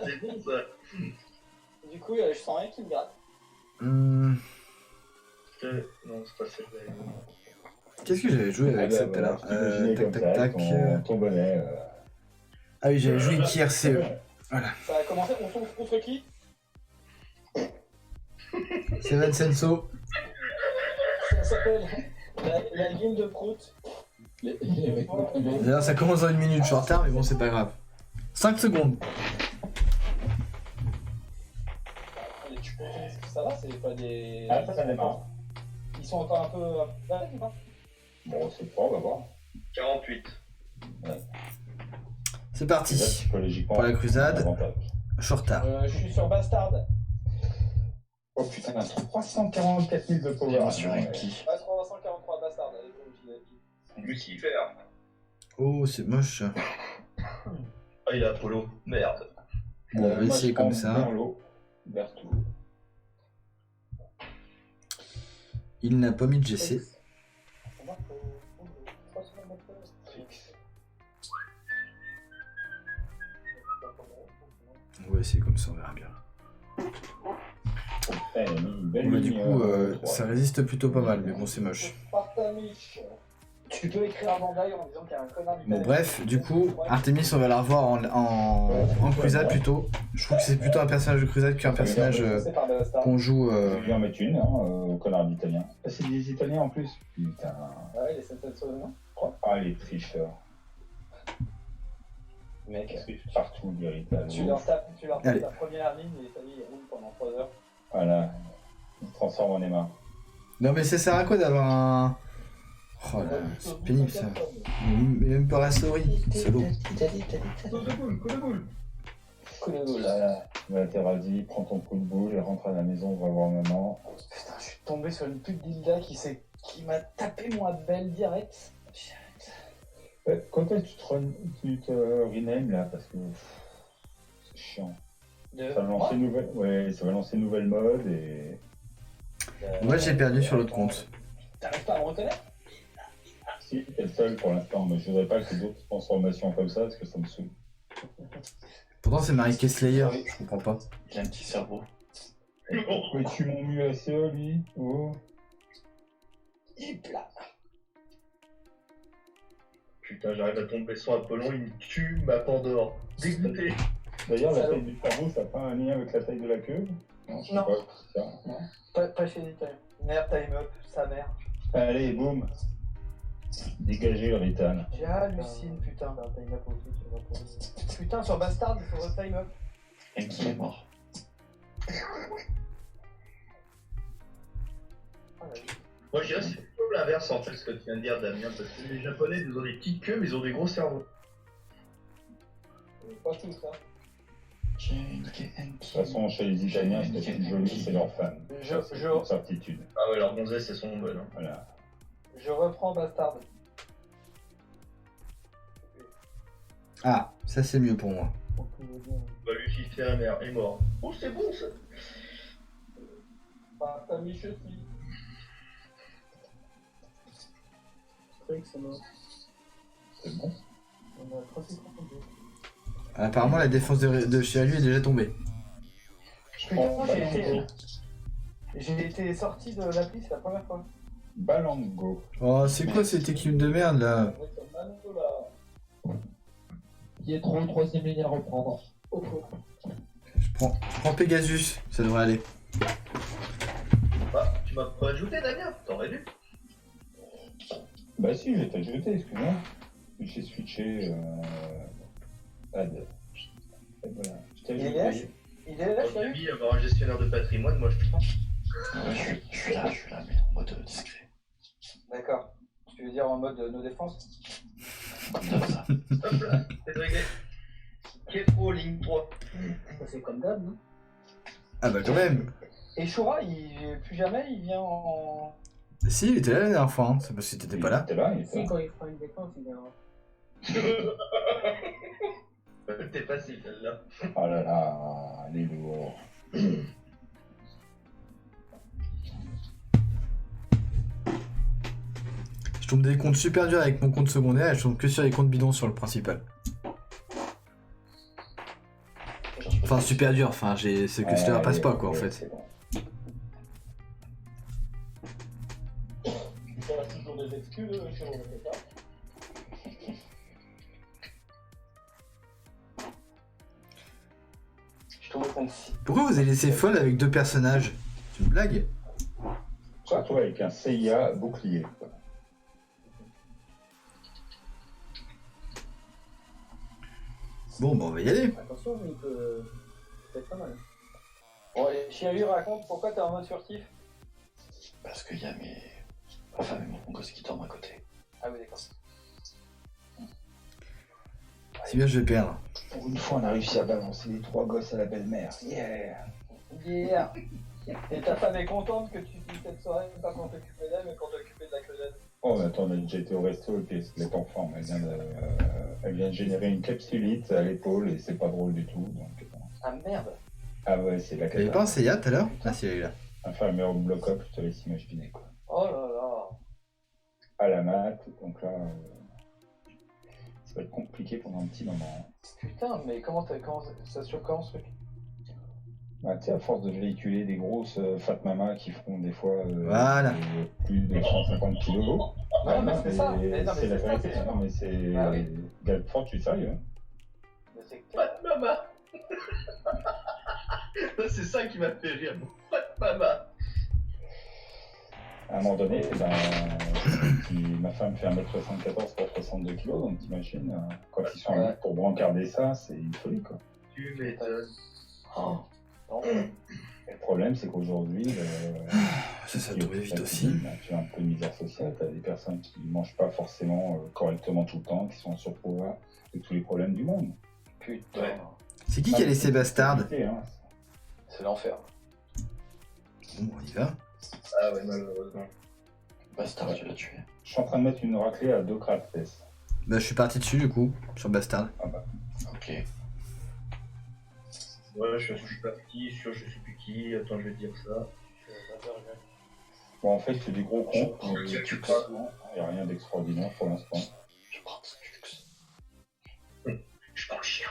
C'est bon ça. Du coup, je sens rien qui me gratte. Non, c'est pas celle-là. Qu'est-ce que j'avais joué avec ça tout à l'heure Tac, tac, tac. Ton bonnet. Ah oui, j'avais joué Iki RCE. Ça a commencé, on tombe contre qui? Seven Senso. Ça s'appelle la game de Prout. D'ailleurs, ça commence dans 1 minute, je suis en retard, mais bon, c'est pas grave. 5 secondes. Ça va, c'est pas des... Ah, ça démarre. Ils sont encore un peu balèzes ou pas? Bon, c'est pas, on va voir. 48. C'est Déjà, parti. psychologiquement, Pour la crusade. avantage. Je suis en retard. Je suis sur Bastard. Oh putain, 344 000 de power. Bien sûr, avec qui? Ah, 343 Bastard. Allez, go, Lucifer. Oh, c'est moche. Ah, il a Apollo. Merde. Bon, on va essayer comme ça. Merlot, Berthoud. Il n'a pas mis de GC. On va essayer comme ça, on verra bien. Putain, il a mis une belle Bon, bah, du ligne, coup, droite. ça résiste plutôt pas mal, mais bon, c'est moche. Tu peux écrire un Vandai en disant qu'il y a un connard du Bon, bref, du coup, Artemis, on va la revoir en crusade plutôt. Je trouve que c'est plutôt un personnage de crusade qu'un personnage qu'on joue. Je vais lui en mettre une, au connard d'italien. Ah, c'est des Italiens en plus. Putain. Ouais, il est cette sauce, non? Ah, les tricheurs. Mec, Ils trichent partout, l'héritage. tu leur tapes Allez. la première ligne et ta vie roule pendant 3 heures. Voilà. Ils se transforment en Emma. Non, mais ça sert à quoi d'avoir un. Oh là, c'est pénible ça. Mais même pas Rasori, salaud. Coup de boule, coup de boule. Coup de boule. Voilà. Va t'es radis, prends ton coup de boule et rentre à la maison, on va voir maman. Putain, je suis tombé sur une pute d'Hilda qui m'a tapé moi belle direct. Quand est-ce que tu te rename là? Parce que c'est chiant. Ça va lancer une nouvelle... Ouais, ça va lancer une nouvelle mode et... Moi, j'ai perdu sur l'autre compte. T'arrives pas à me reconnaître? Si, t'es le seul pour l'instant, mais je voudrais pas que d'autres transformations comme ça parce que ça me saoule. Pourtant, c'est Marie Slayer, je comprends pas. J'ai un petit cerveau. Mais tu m'en mieux assez, lui? Oh. Hip là. Putain, j'arrive à tomber sur Apollon, il me tue ma Pandore. Dégoûté. D'ailleurs, la taille du cerveau, ça n'a pas un lien avec la taille de la queue? Non, je sais Non. pas. C'est ça. Pas chez l'Italien. Merde, time up, sa mère. Allez, boum. Dégagez le Ritan. J'hallucine, putain. Putain, sur Bastard, il faut time up. Et qui est mort? Moi, je dirais que c'est plutôt l'inverse en fait ce que tu viens de dire, Damien, parce que les Japonais, ils ont des petites queues, mais ils ont des gros cerveaux. Pas tout ça. De toute façon, chez les Italiens, ce qui est plus joli, c'est leur femme. Je- C'est je- une certitude. Ah ouais, leurs gonzesses, elles sont bonnes. Hein. Voilà. Je reprends Bastard. Ah, ça c'est mieux pour moi. Bah, Lucifer est mort. Oh, c'est bon ça. Enfin, t'as mis cheville. C'est bon. On a 352. Apparemment, la défense de chez lui est déjà tombée. Putain, j'ai été sorti de l'appli, c'est la première fois. Balango. Oh, c'est quoi cette équipe de merde là? Il est trop le troisième ligne à reprendre. Je prends Pegasus, ça devrait aller. Bah, tu m'as pas ajouté, Damien. T'aurais dû. Bah si, je vais t'ajouter, excuse-moi. J'ai switché... Ad. Et voilà. Je t'ai Il est ajouté. Il est là, Dans ta vie, avoir un gestionnaire de patrimoine, moi je pense. Je suis là, mais en mode discret. D'accord. Tu veux dire en mode no défense? Comme d'hab, ça. Hop là, c'est réglé. Kétro, ligne 3. C'est comme d'hab, non? Ah bah quand même. Et Shura, plus jamais, il vient en... Si, il était là la dernière fois, hein. C'est parce que t'étais pas là. T'es là, il était Si, là. quand il fera une défense, il viendra. T'es facile celle-là. Oh là là, les lourds. Je tombe des comptes super durs avec mon compte secondaire et je tombe que sur les comptes bidons sur le principal. Enfin, super dur, enfin, c'est que cela passe pas, quoi, en fait. C'est bon. Il te reste toujours des excuses, chez vous, c'est ça? Je te remercie. Pourquoi vous avez laissé folle avec 2 personnages? C'est une blague? Ça, toi, avec un CIA bouclier. Quoi. Bon, bah on va y aller. Attention, mais il peut être pas mal. Bon, et Chiavi, raconte pourquoi t'es en mode furtif? Parce qu'il y a ma femme et mon gosse qui dorment à côté. Ah oui, d'accord. C'est bien, je vais perdre. Pour une fois, on a réussi à balancer les 3 gosses à la belle-mère. Yeah. Yeah. Et ta femme est contente que tu dis cette soirée, pas qu'on t'occupait d'elle, mais qu'on t'occupait de la quenelle. Oh, mais attends, on a déjà été au resto et puis elle se met en forme. Elle vient de générer une capsulite à l'épaule et c'est pas drôle du tout. Donc, Ah merde. ah ouais, c'est la T'avais pas un CIA tout à l'heure? Ah si, elle est là. Infirmière au bloc-up, je te laisse imaginer quoi. Oh là là. À la mat, donc là, ça va être compliqué pendant un petit moment. Putain, mais comment ça surprend ce truc? Bah, tu sais, à force de véhiculer des grosses fat mamas qui feront des fois Voilà. plus de 150 kilos. Ouais, mais c'est ça. mais Mais non, mais c'est la c'est ça, vérité. c'est sûr. Non, mais c'est. Ah oui. Galfort, tu es sérieux hein. Mais c'est que Pas de maman. C'est ça qui m'a fait rire. Pas de maman. À un moment donné, ma femme fait 1m74 pour 62 kg, donc t'imagines, quand ils sont en lutte pour brancarder ça, c'est une folie quoi. Tu m'étonnes. Oh. Non. Et le problème, c'est qu'aujourd'hui, Ça tourne vite aussi. tu as un peu de misère sociale, tu as des personnes qui ne mangent pas forcément correctement tout le temps, qui sont en surpoids, et tous les problèmes du monde. Putain. Ouais. C'est qui a laissé Bastard? Hein. C'est l'enfer. Bon, on y va. Ah ouais, malheureusement. Bastard, tu l'as tué. Je suis en train de mettre une raclée à 2 Krates. Bah, je suis parti dessus, du coup, sur Bastard. Ok. Ouais, je suis parti sur je sais plus qui. Attends, je vais te dire ça. Bon, en fait, c'est des gros cons. prends le Il Tux. n'y a rien d'extraordinaire pour l'instant. Je prends ce Tux. Je prends le chien.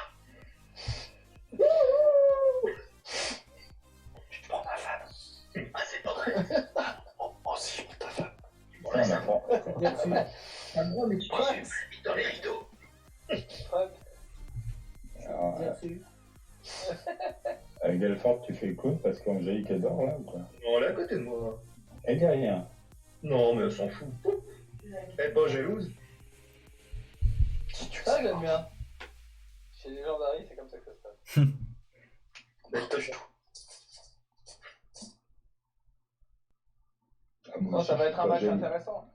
Je prends ma femme. Ah, c'est pas vrai. Oh, si, je prends ta femme. Bon, On là, ça apprend. Bien sûr. pas droit, mais tu te suis dans les rideaux. Alors, Bien sûr. avec Galfort, tu fais quoi? Parce qu'Angélique elle dort là ou quoi? Non, elle est à côté de moi. Elle dit rien. Non, mais elle s'en fout. Elle est pas jalouse. Si tu Ça, sais j'aime pas. bien. Chez les gens d'Harry, c'est comme ça que ça se passe. Elle touche tout. Ah, moi Non, aussi, ça va je être suis un pas match jaloux. intéressant.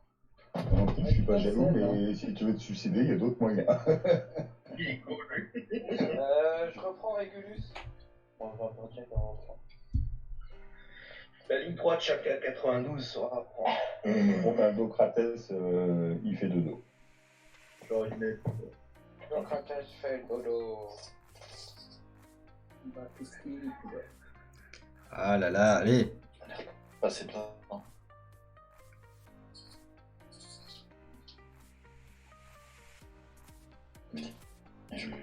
Non plus, je suis pas jaloux, mais si tu veux te suicider, il y a d'autres moyens. Il est cool, lui. Je reprends Régulus. On va pas check en rentrant. La ligne 3 de Chaka 92 sera. Ronaldo Crates, il fait dodo. J'aurais dû mettre. Donc, quand je fais le dodo. Il va tout skier, il pourrait. Ah là là, allez. Passer de là. Non. Et je prends.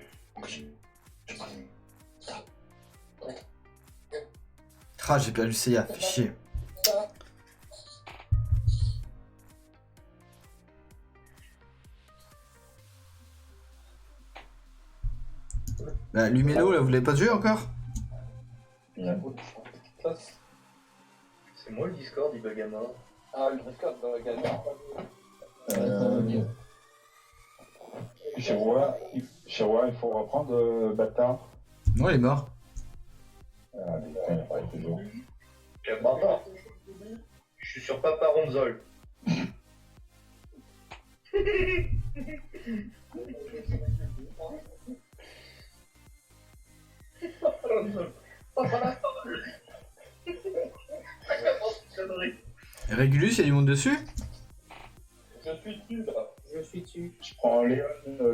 Ah, j'ai perdu CIA, fait chier. Bah, Lumélo, là, vous l'avez pas tué encore? Bien. Ça, C'est moi le Discord, il bug à mort. ah, le Discord va gagner. Chez Roy, il faut reprendre Bâtard. Non, il est mort. Ah, mais putain, il apparaît toujours. Quel bâtard. suis sur Papa Ronzol. Papa Ronzol. Papa la Régulus, il y a du monde dessus? Je suis dessus, là. Je suis dessus. Je prends Léon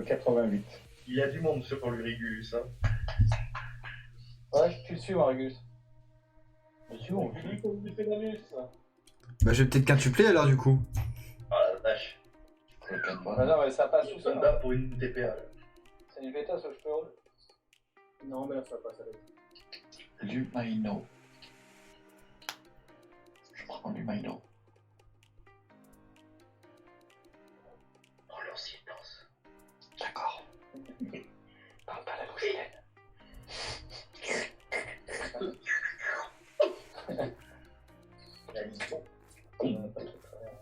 88. Il y a du monde sur lui Régulus. Hein. Ouais, je suis dessus, moi, Régulus. Monsieur, on Régulus, on lui fait l'anus. Bah je vais peut-être quintupler alors du coup. Ah la vache. le cas de Ah moi. non, mais ça passe tout Nous seul. sommes là pour une TPA. Là. C'est du bêta, ça, je peux rouler. Non, mais là, ça passe avec. L'Humaino. Je prends l'Humaino. Oh leur silence. D'accord. Parle pas la louchette. La mission. Il y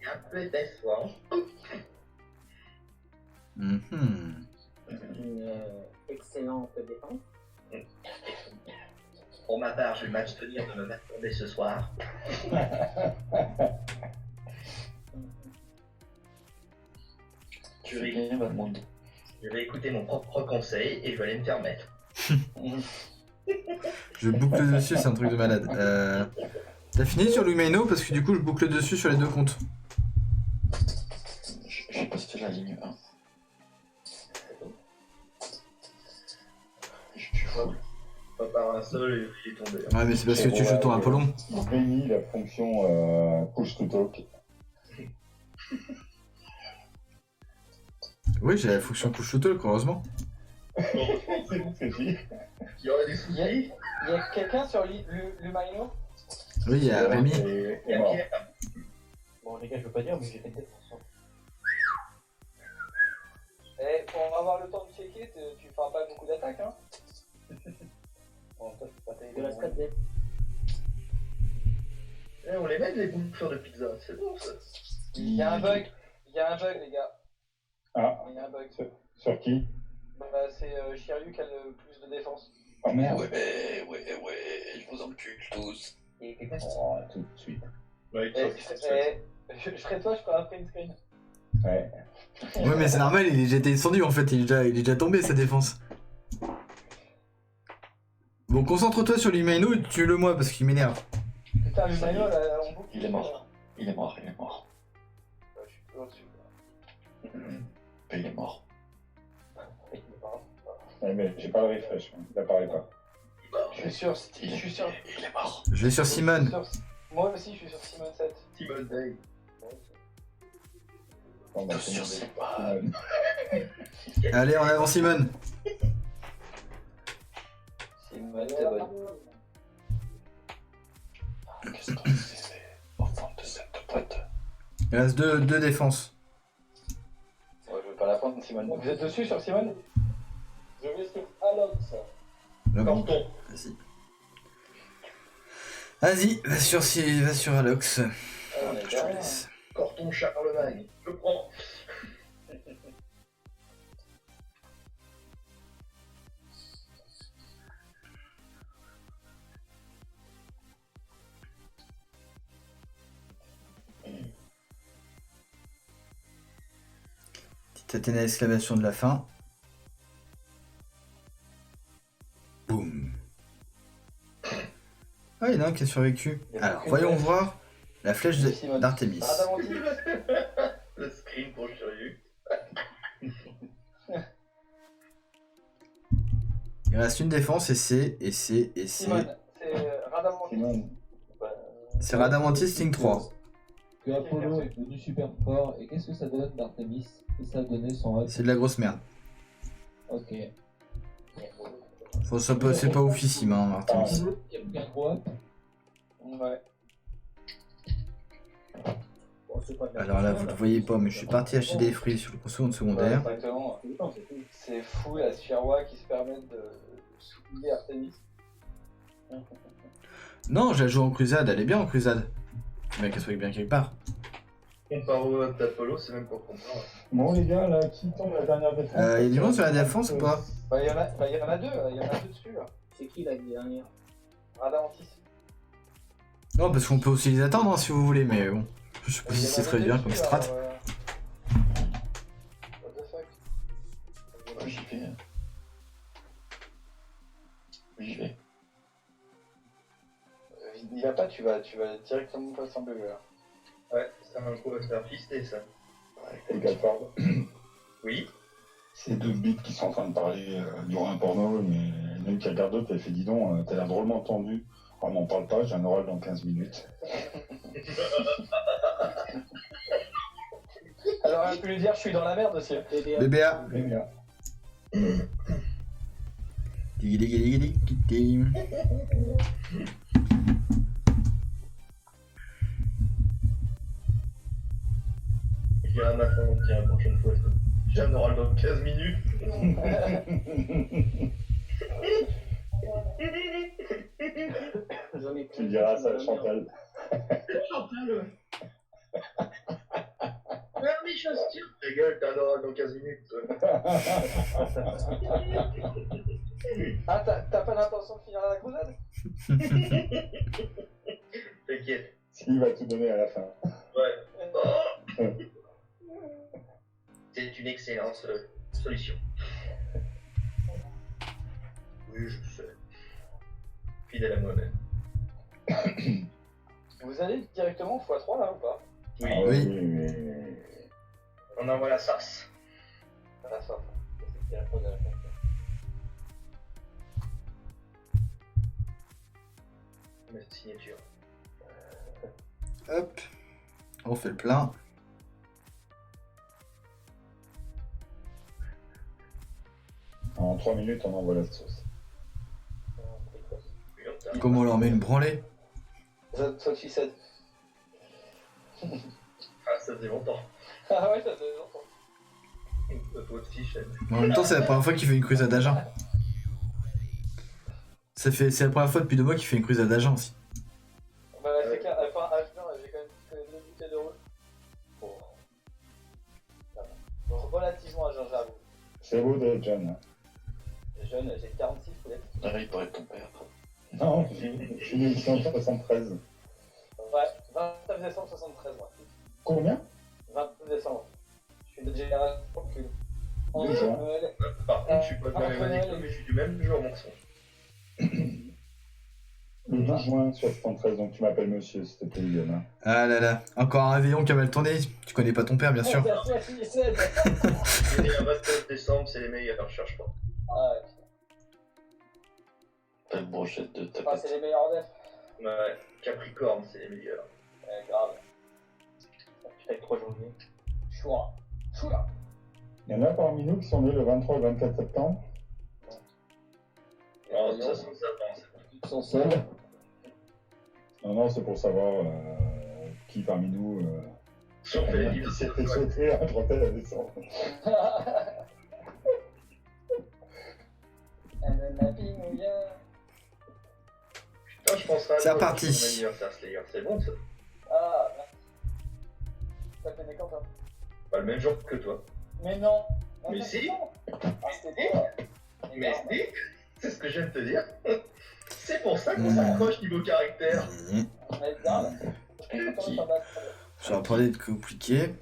a un peu d'espoir. Mhm. Une excellente défense. Pour ma part, je vais m'abstenir de me masturber ce soir. Tu fais bien, Valmond. Je vais écouter mon propre conseil et je vais aller me faire mettre. Je boucle dessus, c'est un truc de malade. T'as fini sur l'Humaino parce que du coup je boucle dessus sur les deux comptes. J'ai posté la ligne 1. Je suis full. Pas par un seul, il est tombé. Ouais mais c'est parce que tu joues ton Apollon. Il bénit la fonction push to talk. Oui j'ai la fonction push to talk heureusement. C'est bon, c'est dit. Il y aurait des soucis. Il y a quelqu'un sur l'Humaino? Oui il y a Rémi. Il y a Pierre. Bon, les gars, je veux pas dire, mais j'ai fait une défense. Eh, pour avoir le temps de checker, tu feras pas beaucoup d'attaques, hein? Bon, toi, tu peux pas tailler De la strat def. Eh, on les met les bouffeurs de pizza, c'est bon ça. Il y a un bug, les gars. Ah, Il y a un bug. sur qui? Bah, c'est Shiryu qui a le plus de défense. Oh merde. Ouais, je vous encule tous. Oh, tout de suite. Ouais, Je serais toi, je ferais un print screen. Ouais. Ouais mais c'est normal, il est déjà descendu en fait, il est déjà tombé sa défense. Bon concentre-toi sur l'Humaino et tue-le moi parce qu'il m'énerve. Putain, l'Humaino, là, on boucle. Il est mort. Il est mort. Ouais, je suis toujours dessus. Il est mort. Ouais, mais j'ai pas le refresh, hein. Il apparaît pas. Je suis sûr, Il est mort. Je vais sur Simone. Moi aussi, je suis sur Simon 7. Simone Veil. Bon, bah, Tous c'est sur bon. Simone. Allez en avant Simone. Simon, t'es bonne. Qu'est-ce qu'on s'est fait au fond de cette boîte? Il reste deux défenses. Ouais, je veux pas la prendre, Simone. Vous êtes dessus sur Simone? Je vais sur Alox. Là, bon. Corton. Vas-y, va sur Alox. On est Je te derrière. laisse. Corton Charlemagne. Je prends. Petite Athéna exclamation de la fin. Boum. Ah, il y en a un qui a survécu. Alors, voyons voir la flèche d'Artémis. Radamantis. Le screen pour Shiryu. Il reste une défense et c'est. Simone, c'est Radamantis. Simone. C'est Radamantis Link 3. Que Apollo est devenu super fort. Et qu'est-ce que ça donne d'Artemis? Et ça a donné son up. C'est de la grosse merde. Ok. Faut, c'est pas oufissime, hein, Artemis. Il y a plus qu'un gros up. Ouais. Bon, c'est pas de la Alors là, pression, vous ne voyez pas, mais je suis parti acheter des fruits sur le console secondaire. Exactement. Non, c'est tout. C'est fou la Shirwa qui se permet de souligner Artemis. Non, je la joue en crusade, elle est bien en crusade. Mais qu'elle soit bien quelque part. Comparé au mode d'Apollo, c'est même pas comparable. Bon, les gars, là, qui tombe la dernière défense? Il y a du monde sur la défense ou pas? Bah, il y en a deux, il y en a deux dessus là. C'est qui la dernière? Radamantis. Non, parce qu'on peut aussi les attendre hein, si vous voulez, mais bon. Je sais pas si c'est très bien comme strat. What the fuck? Moi, j'y vais. Hein. J'y vais. Il va pas, tu vas directement passer en BE là. Ouais, c'est un coup à se faire fister ça. Et Gafford, Oui. c'est deux bits qui sont en train de parler durant un porno, mais même qui regarde l'autre, elle fait dis donc, t'as l'air drôlement tendu. On m'en parle pas, j'ai un oral dans 15 minutes. Alors, elle peut lui dire, je suis dans la merde aussi. BBA. Eh bien. Diggy diggy diggy diggy diggy. Je dirai à ma femme, tiens, la prochaine fois, j'ai un oral dans 15 minutes. J'en ai Tu diras ça à Chantal. Chantal. Mais chaussures. Ta gueule, t'as un oral dans 15 minutes. Toi. Ah, t'as pas l'intention de finir la croisade? T'inquiète. S'il va tout donner à la fin. Ouais. Oh. C'est une excellente solution. Oui, je sais. Fidèle à moi-même. Vous allez directement x3 là ou pas? Oui. Ah Oui. mais... On envoie la sas. À la fin. C'est la pause à la fin. Mettre signature. Hop. On fait le plein. En 3 minutes, on envoie la sauce. Oui, on t'a- Comment on leur met une branlée? That's what she said. Ah, ça faisait longtemps. Ah ouais, ça faisait longtemps. Toi aussi, chaîne. En même temps, c'est la première fois qu'il fait une crusade d'agent. C'est la première fois depuis 2 mois qu'il fait une crusade d'agent aussi. Bah, c'est clair. Enfin, non, j'ai quand même fait 2 bouteilles de rouge. Bon. Ça va. Donc, relativement à Jean, j'avoue. C'est beau de John. Jeune, j'ai 46 poulettes. Ah, il pourrait être ton père. Non, je suis 1873. Ouais, 29 décembre 73, moi. Combien 29 décembre. Je suis de génération recul. Deux juin. Noël. Par contre, je suis pas de la même année que toi, mais je suis du même jour, mon son. Le 12 juin 73, donc tu m'appelles monsieur, s'il te plaît, Guillaume. Ah là là, encore un réveillon qui a mal tourné. Tu connais pas ton père, bien sûr. That's what she said. Les meilleurs 29 décembre, c'est les meilleurs, cherche pas. Ah ouais, Pas de brochette de putain. tapette. C'est les meilleurs refs. Ouais, Capricorne, c'est les meilleurs. Ouais, grave. Putain, 3 janvier. Choua. Choua. Il y en a parmi nous qui sont nés le 23 et 24 septembre. Non, ça sent ça pense. Ils sont seuls. Non, non, c'est pour savoir qui parmi nous Sauf les qui livres, s'est c'est fait sauter à 31 décembre. Putain, je penserai à C'est toi reparti. pour ton anniversaire, Slayer. C'est bon, ça. Ah, ça fait des quand hein. Pas le même jour que toi. Mais non. Mais si. Ah, c'était toi. Mais si, c'est ce que je viens de te dire. C'est pour ça qu'on Mmh. s'accroche niveau caractère. Mais grave. Qui Je vais parler de compliqué.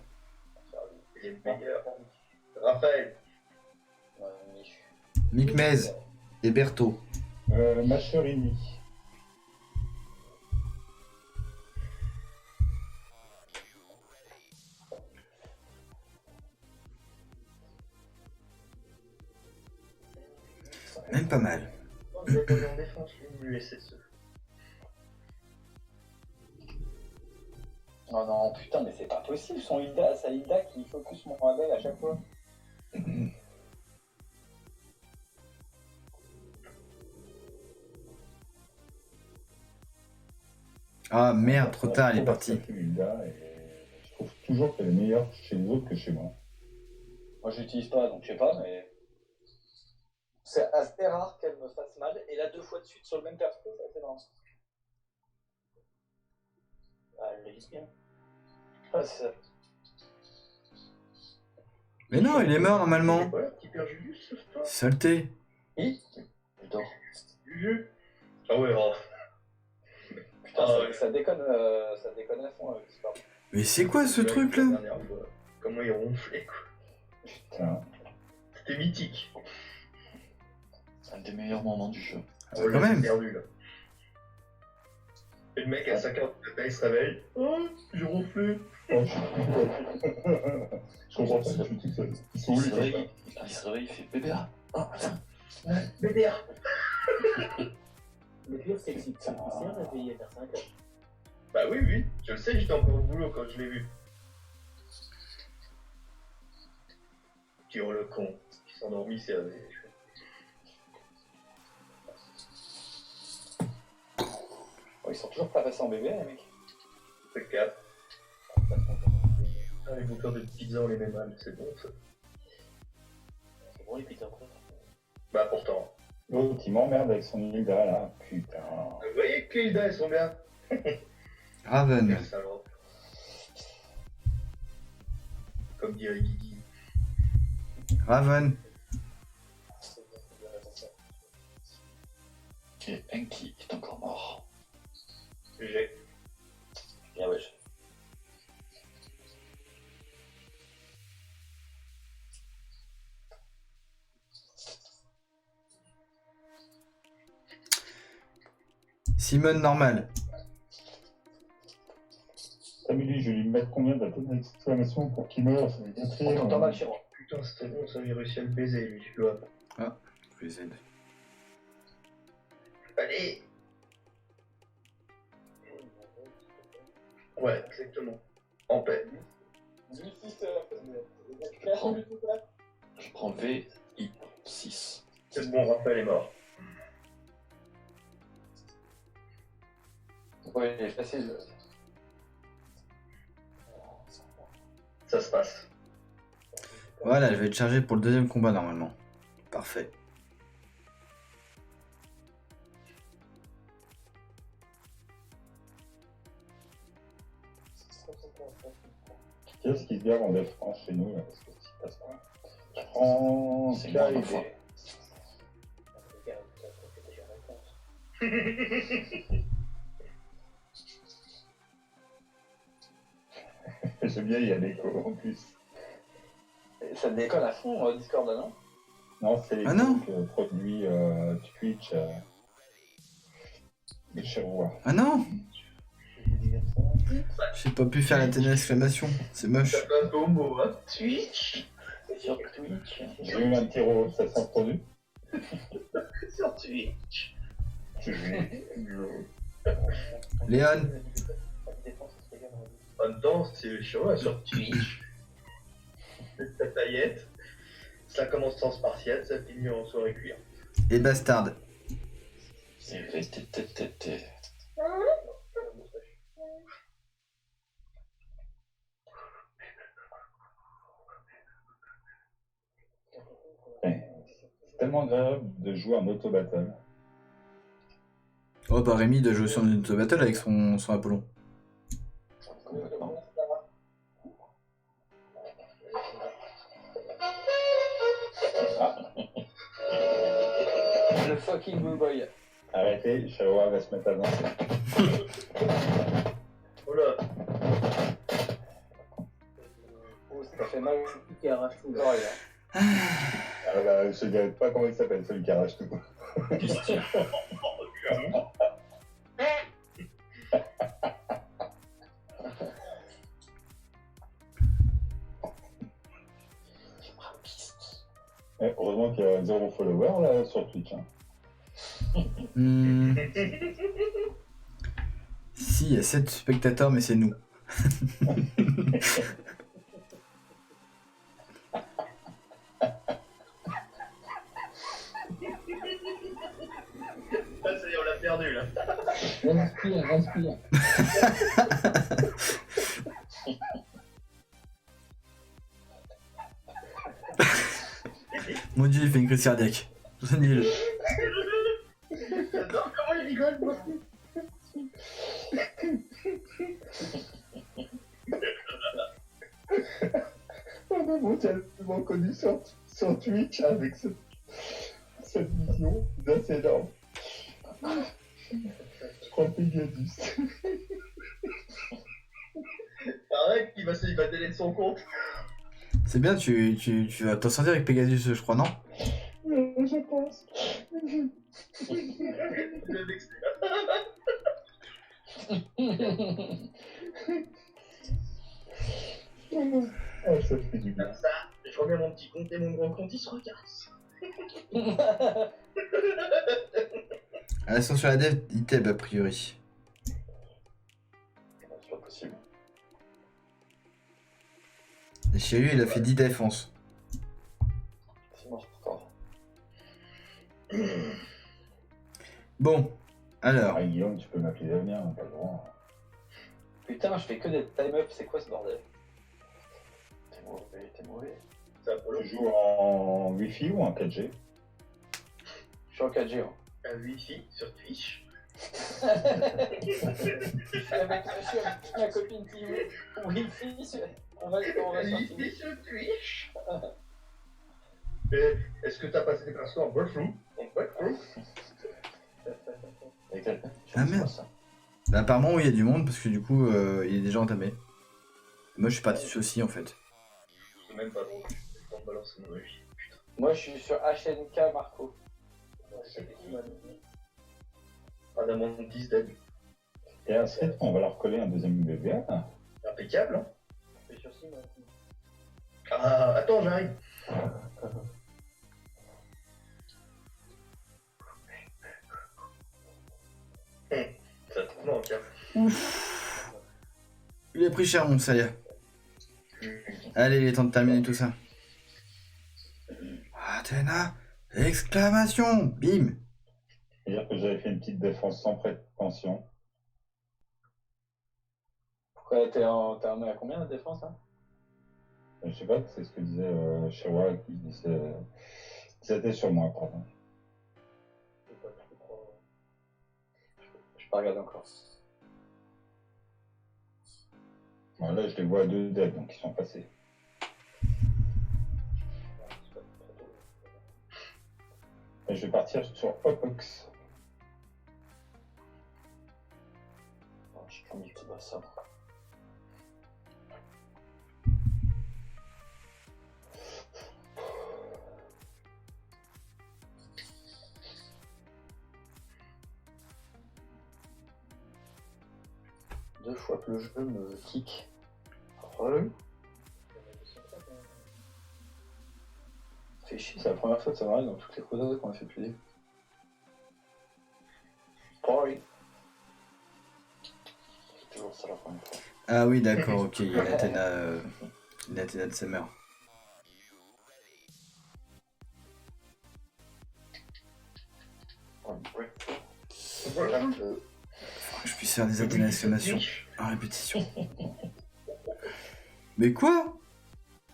Les meilleurs. Raphaël. Mick Mez et Berthaud. Macherini. Même pas mal. Je vais aller en défense, l'USSE. Oh non, putain, mais c'est pas possible, son Hilda, sa Hilda qui focus mon Abel à chaque fois. Ah merde, trop tard, il est Je trouve parti. assez Hilda, et je trouve toujours qu'elle est meilleure chez les autres que chez moi. Moi je l'utilise pas, donc je sais pas, mais. C'est assez rare qu'elle me fasse mal, et là 2 fois de suite sur le même perso, c'est assez marrant. Ah, elle légit bien. Ah, c'est ça. Mais non, il est mort normalement. Voilà, petit père Julius, ce soir. Saleté. Oui. Putain. Du jeu. Ah ouais, oh. Putain, Ah, ça déconne à fond avec Discord. Mais c'est quoi ce truc là? La dernière fois. Comment il ronflait, quoi. Putain. C'était mythique. Un des meilleurs moments du jeu. Ah, On quand l'a même. perdu, là. Et le mec, à 5h du matin, il se réveille. Oh, j'ai ronflé. Ouais, je comprends pas, je suis tout seul. Il se réveille, il fait BBA. Oh, attends. BDR. Le pire, c'est que si tu s'est réveillé vers 5 heures. Bah oui, je le sais, j'étais encore au boulot quand je l'ai vu. Tire le con, qui s'endormit, c'est réveillé. Oh, ils sont toujours pas passés en bébé, les mecs. C'est 4. Ah, les bouffeurs de pizza, on les met mal, c'est bon ça. C'est bon, les pizzas quoi. Bah pourtant. L'autre, il m'emmerde avec son Hilda là. Putain. Vous voyez que les Hilda, elles sont bien. Raven. Quelle salope. Comme dirait Guigui. Raven. Ok, Enki est encore mort. J'ai. Bien, wesh. Simone normal. T'as vu lui, je vais lui mettre combien d'exclamations pour qu'il meure, ça va bien On crier. t'entend mal, Chiron. Putain, c'était bon, ça, j'ai réussi à le baiser, lui. Je dois. Je les aide. Allez. Ouais, exactement. En paix. Je prends V, I, 6. C'est bon, Raphaël est mort. Ouais, il est facile. Ça se passe. Voilà, je vais être chargé pour le deuxième combat normalement. Parfait. Qu'est-ce qui se gave en défense chez nous là? Parce que c'est pas ça. Je prends C'est moi, KD. ma foi. J'aime bien, il y a l'écho en plus. Ça déconne à fond, Discord, là, non? Non, c'est les Ah non. produits Twitch de chez Rouen. Ah non! J'ai pas pu faire la télé d'exclamation. C'est moche. Ça fait un peu homo, hein. Twitch. Sur Twitch. J'ai eu un tiro, ça s'est produit. Sur Twitch. Léon. En même temps, c'est chiant, sur Twitch. Ta taillette. Ça commence en spartiate, ça finit en soirée cuir. Et Bastard. C'est VTTTT. C'est tellement agréable de jouer en auto-battle. Oh bah Rémi de jouer sur une battle avec son Apollon. Le fucking Blue Boy. Arrêtez, Shawa va se mettre à danser. Oh là. Oh, ça fait mal Qui arrache tout aux là. oreilles, hein. Ah bah, je te dirais pas comment il s'appelle, celui qui arrache tout. Heureusement qu'il y a 0 follower là sur Twitch. Hein. Si, il y a 7 spectateurs, mais c'est nous. Ah, ça y est, on l'a perdu là. Respire, respire. Mon dieu, il fait une crise cardiaque. C'est nul. J'adore comment il rigole, moi. On a mon tellement connu sur Twitch avec cette vision. C'est énorme. crois Pegasus. Arrête, il va délai de son compte. C'est bien, tu vas t'en sortir avec Pegasus, je crois, non? Je pense. Ah, ça fait du bien. Comme ça, je remets mon petit compte et mon grand compte, il se regarde. Ah, ils sont sur la dev d'Iteb, a priori. C'est pas possible. Et chez lui, il a fait 10 défenses. C'est mort encore. Bon, alors. Ah, Guillaume, tu peux m'appeler Damien, on n'a pas le droit. Putain, je fais que des time-up, c'est quoi ce bordel? T'es mauvais, t'es mauvais. Ça pour le Tu joues en Wi-Fi ou en 4G? Je suis en 4G. Hein. un wifi sur Twitch. Je suis avec ma copine qui joue Wi-Fi. On va sur Wifi Twitch. sur Twitch. Et est-ce que t'as passé des persos en walkthrough? Avec quelqu'un? Ah, merde. Bah, apparemment, oui, il y a du monde parce que du coup, il est déjà entamé. Moi, je suis parti dessus aussi en fait. Je sais même pas trop. Je vais me balancer mon avis. Putain. Moi, je suis sur HNK Marco. Un amende 10 d'année. Et ensuite, on va leur coller un deuxième bébé. Impeccable, hein? Je suis sur Steam. Ah, attends, j'arrive. Ça te manque, hein. Il a pris cher, mon Saya. Allez, il est temps de terminer tout ça. Athéna, exclamation, bim. C'est-à-dire que j'avais fait une petite défense sans prétention. Pourquoi t'es armé à combien de défense hein? Je sais pas, c'est ce que disait Shewa qui disait. C'était sur moi, pardon. Je vais pas regarder encore. Bon, là, je les vois à 2 devs, donc ils sont passés. Et je vais partir sur Opox. Je prends du petit bassin. Deux fois que le jeu me kick. Re. Fait chier, c'est la première fois que ça m'arrive dans toutes les causes qu'on a fait depuis le début. Sorry. C'est toujours ça la première fois. Ah oui, d'accord, ok, il y a l'Athéna de Summer. Je puisse faire des atténuations en répétition. Mais quoi?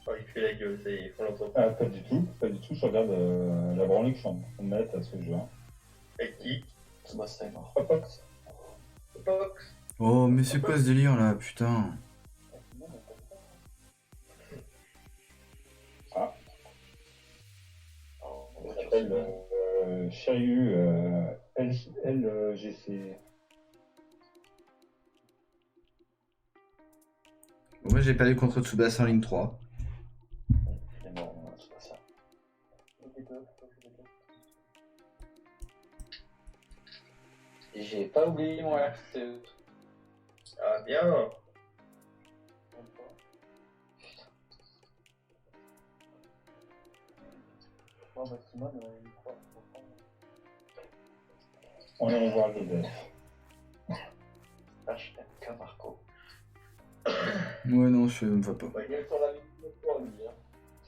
Oh, il fait la gueule, ça y est, on l'entend. Ah, pas du tout, je regarde la branlée que je suis en train de mettre à ce jeu. Avec qui? Ce bassin est mort. Opox. Fox. Oh, mais c'est quoi ce délire là, putain? On s'appelle Shiryu LGC. Moi j'ai perdu contre Tsubasa en ligne 3. Il est mort, c'est pas ça. J'ai pas oublié mon RCE. Ah, bien. On est voir les devs. HMK Marco. Ouais, non, je me vois pas. Bah, il est sur la ligne pour lui. Hein.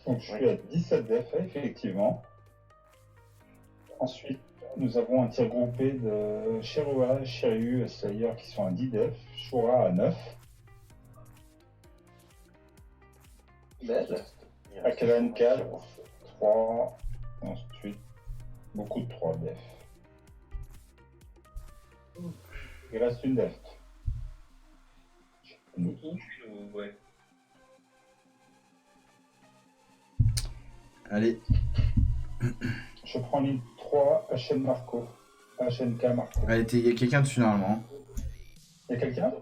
Donc je suis à 17 devs, effectivement. Ensuite, nous avons un tir groupé de Shirua, Shiryu et Slayer qui sont à 10 devs, Shura à 9, Belle. Akalan 4, 3, ensuite beaucoup de 3 devs. Il reste une dev. Ouais. Allez, Je prends ligne 3, HN Marco. HNK Marco. allez, il y a quelqu'un dessus normalement. Il y a quelqu'un?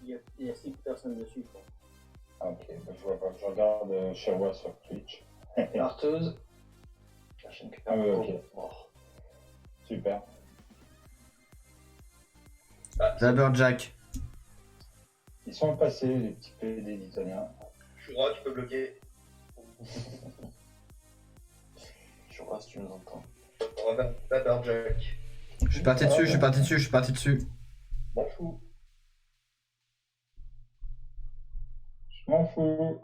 Il y a 6 personnes dessus, quoi. Ah, ok, bah, je vois pas. Je regarde Sherwa sur Twitch. Arteuse. La chaîne qui Ah ouais, ok. mort. Super. Jabberjack. Ils sont passés, les petits PD d'Italiens. Shura, tu peux bloquer. Je vois si tu nous entends. Jabberjack. Je suis parti dessus, je suis parti dessus, je suis parti dessus. M'en fous. Je m'en fous.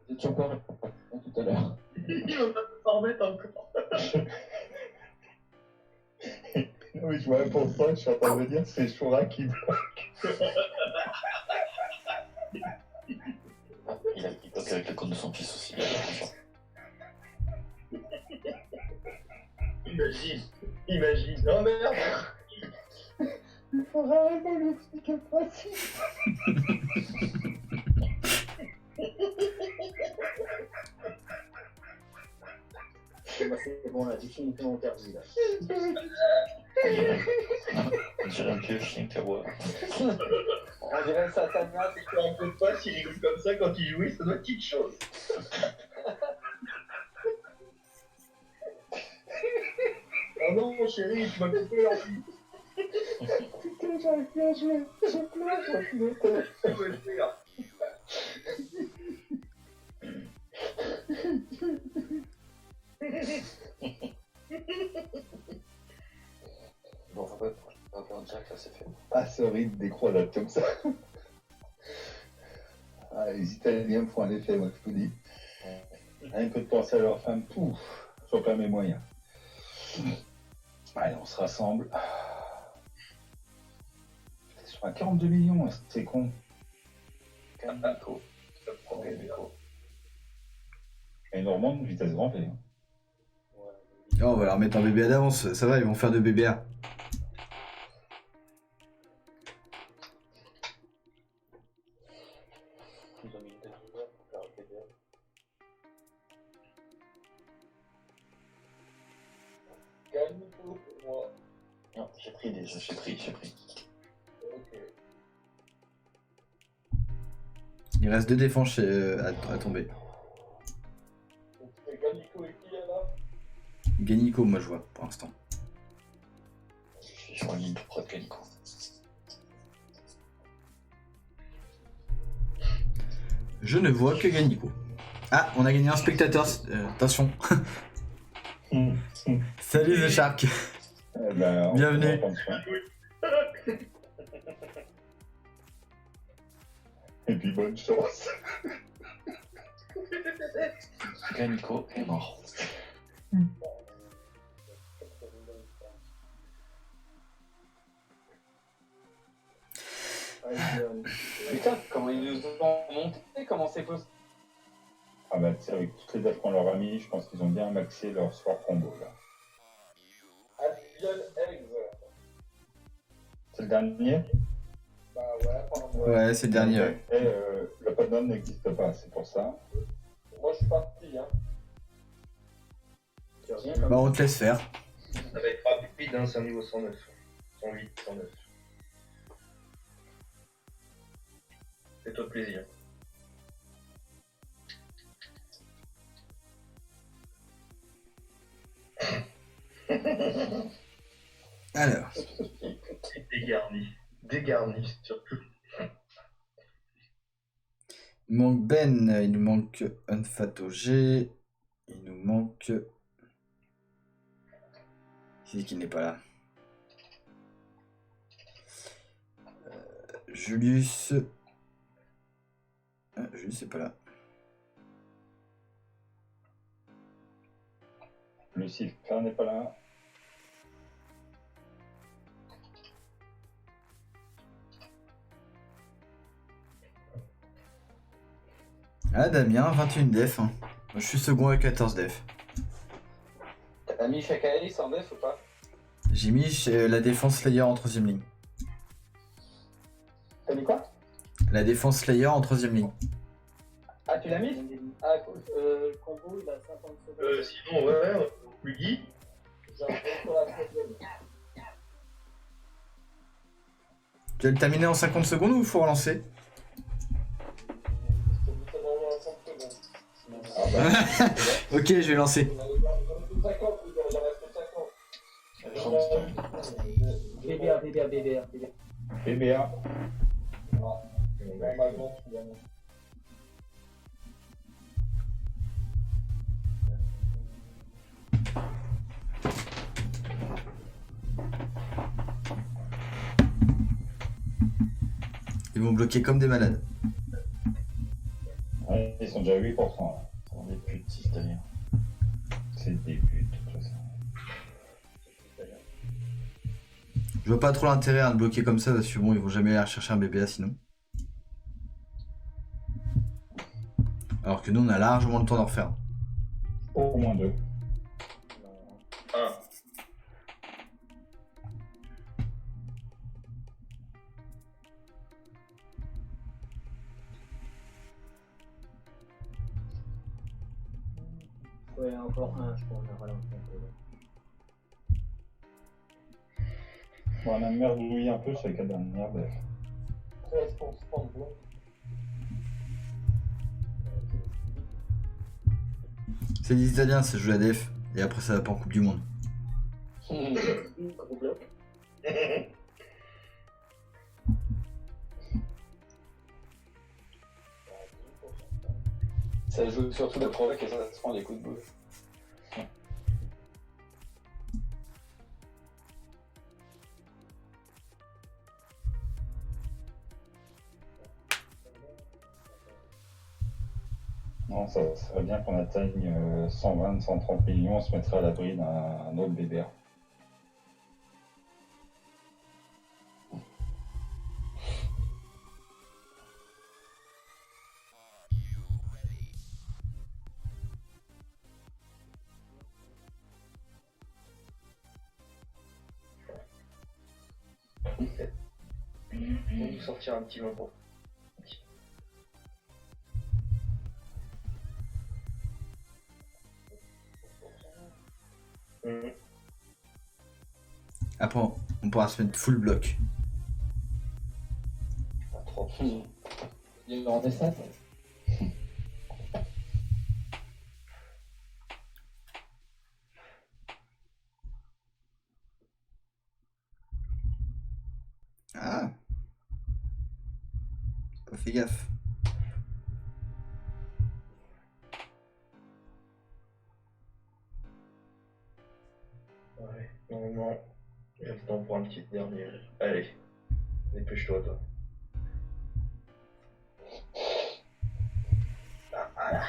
Vous étiez encore là tout à l'heure. Il va pas s'en remettre encore. Oui, je vois pour ça, je suis en train de me dire, c'est Shura qui bloque. Il bloque avec le compte de son fils aussi. Il a raison. Imagine. Oh merde. Il faudra vraiment lui expliquer le principe. Bah, c'est bon, là, définitivement perdu, là. On dirait un vieux chien qui aboie. On dirait le Satania. Je me rends compte pas s'il rigole comme ça quand il jouit, ça doit être quelque chose. Oh non, mon chéri, tu m'as coupé l'envie. Putain, j'arrive plus à jouer. Je pleure, je suis le téléphone. Tu peux le faire. Bon, on va faire Jack, là, c'est fait. Ah, c'est horrible des croisades comme ça. Ah, les Italiens font un effet, moi, je vous dis. Rien que de penser à leur femme, pouf, je vois pas mes moyens. Allez, on se rassemble. Ils sont à 42 millions, c'est con. Nico. Ça te prend Nico. Et Normand, vitesse grand V. Hein. Oh, on va leur mettre un BBA d'avance, ça va, ils vont faire 2 BBA. Ils ont mis une demi-heure pour faire le PDA. Gagne pour moi. Non, j'ai pris déjà, j'ai pris. Ok. Il reste 2 défenses à tomber. Donc c'est Ganico et qui là? Genico, moi je vois pour l'instant. Je suis sur une ligne tout près de Calico. Je ne vois que Genico. Ah, on a gagné un spectateur, attention. Salut The Shark. Eh ben, on Bienvenue. va prendre soin. Et puis bonne chance. Calico est mort. Putain, comment ils nous ont monté? Comment c'est possible? Ah bah tu sais, avec toutes les dates qu'on leur a mis, je pense qu'ils ont bien maxé leur soir combo là. Albion Eggs. C'est le dernier? Bah ouais, pendant moi. Ouais, c'est le dernier. Ouais. Et le Podman n'existe pas, c'est pour ça. Moi je suis parti, hein. Tu reviens Bah, on te laisse faire. Ça va être rapide, hein, c'est un niveau 109. 108, 109. Fais-toi plaisir. Alors, Dégarni. Dégarni, surtout. il manque Ben, il nous manque Unfatog, il nous manque... Qui n'est pas là? Julius... Ah, Julius n'est pas là. Lucifer n'est pas là. Ah, Damien, 21 def. Hein. Moi, je suis second avec 14 def. T'as mis Shakaelis en def ou pas? J'ai mis la défense Slayer en 3ème ligne. T'as mis quoi? La défense Slayer en 3ème ligne. Ah, tu l'as mis? Ah, cool. Le combo, il a 50 secondes. Sinon, ouais, Luigi. J'arrive pour la troisième. Tu vas le terminer en 50 secondes ou faut relancer? Je te dis ça dans 30 secondes. Ok, je vais lancer. Il reste 50. BBA. PBA. Normalement, tu l'as mis. Ils vont bloquer comme des malades. Ouais, ils sont déjà à 8%. Là. Ça rend des putes, si c'est-à-dire. C'est des putes, de toute façon. Je vois pas trop l'intérêt à de bloquer comme ça parce que bon, ils vont jamais aller chercher un BBA sinon. Alors que nous, on a largement le temps d'en refaire. Au moins 2. Un. Ouais, encore un, je pense, on aura lancé un peu. Bon, on a merdouillé un peu sur les 4 dernières bêtes. 13% de bloc. C'est des Italiens, ça joue la def. Et après, ça va pas en Coupe du Monde. Gros bloc. Ça joue surtout la provoque et ça se prend des coups de boule. Non, ça serait bien qu'on atteigne 120, 130 millions, on se mettrait à l'abri d'un autre BBA. On va vous sortir un petit moment. Après, on pourra se mettre full bloc. Pas trop. Il en est 7. Ah! Pas fait gaffe. Ouais, normalement, il y a le temps pour un petit dernier. Allez, dépêche-toi, toi. Ah, voilà.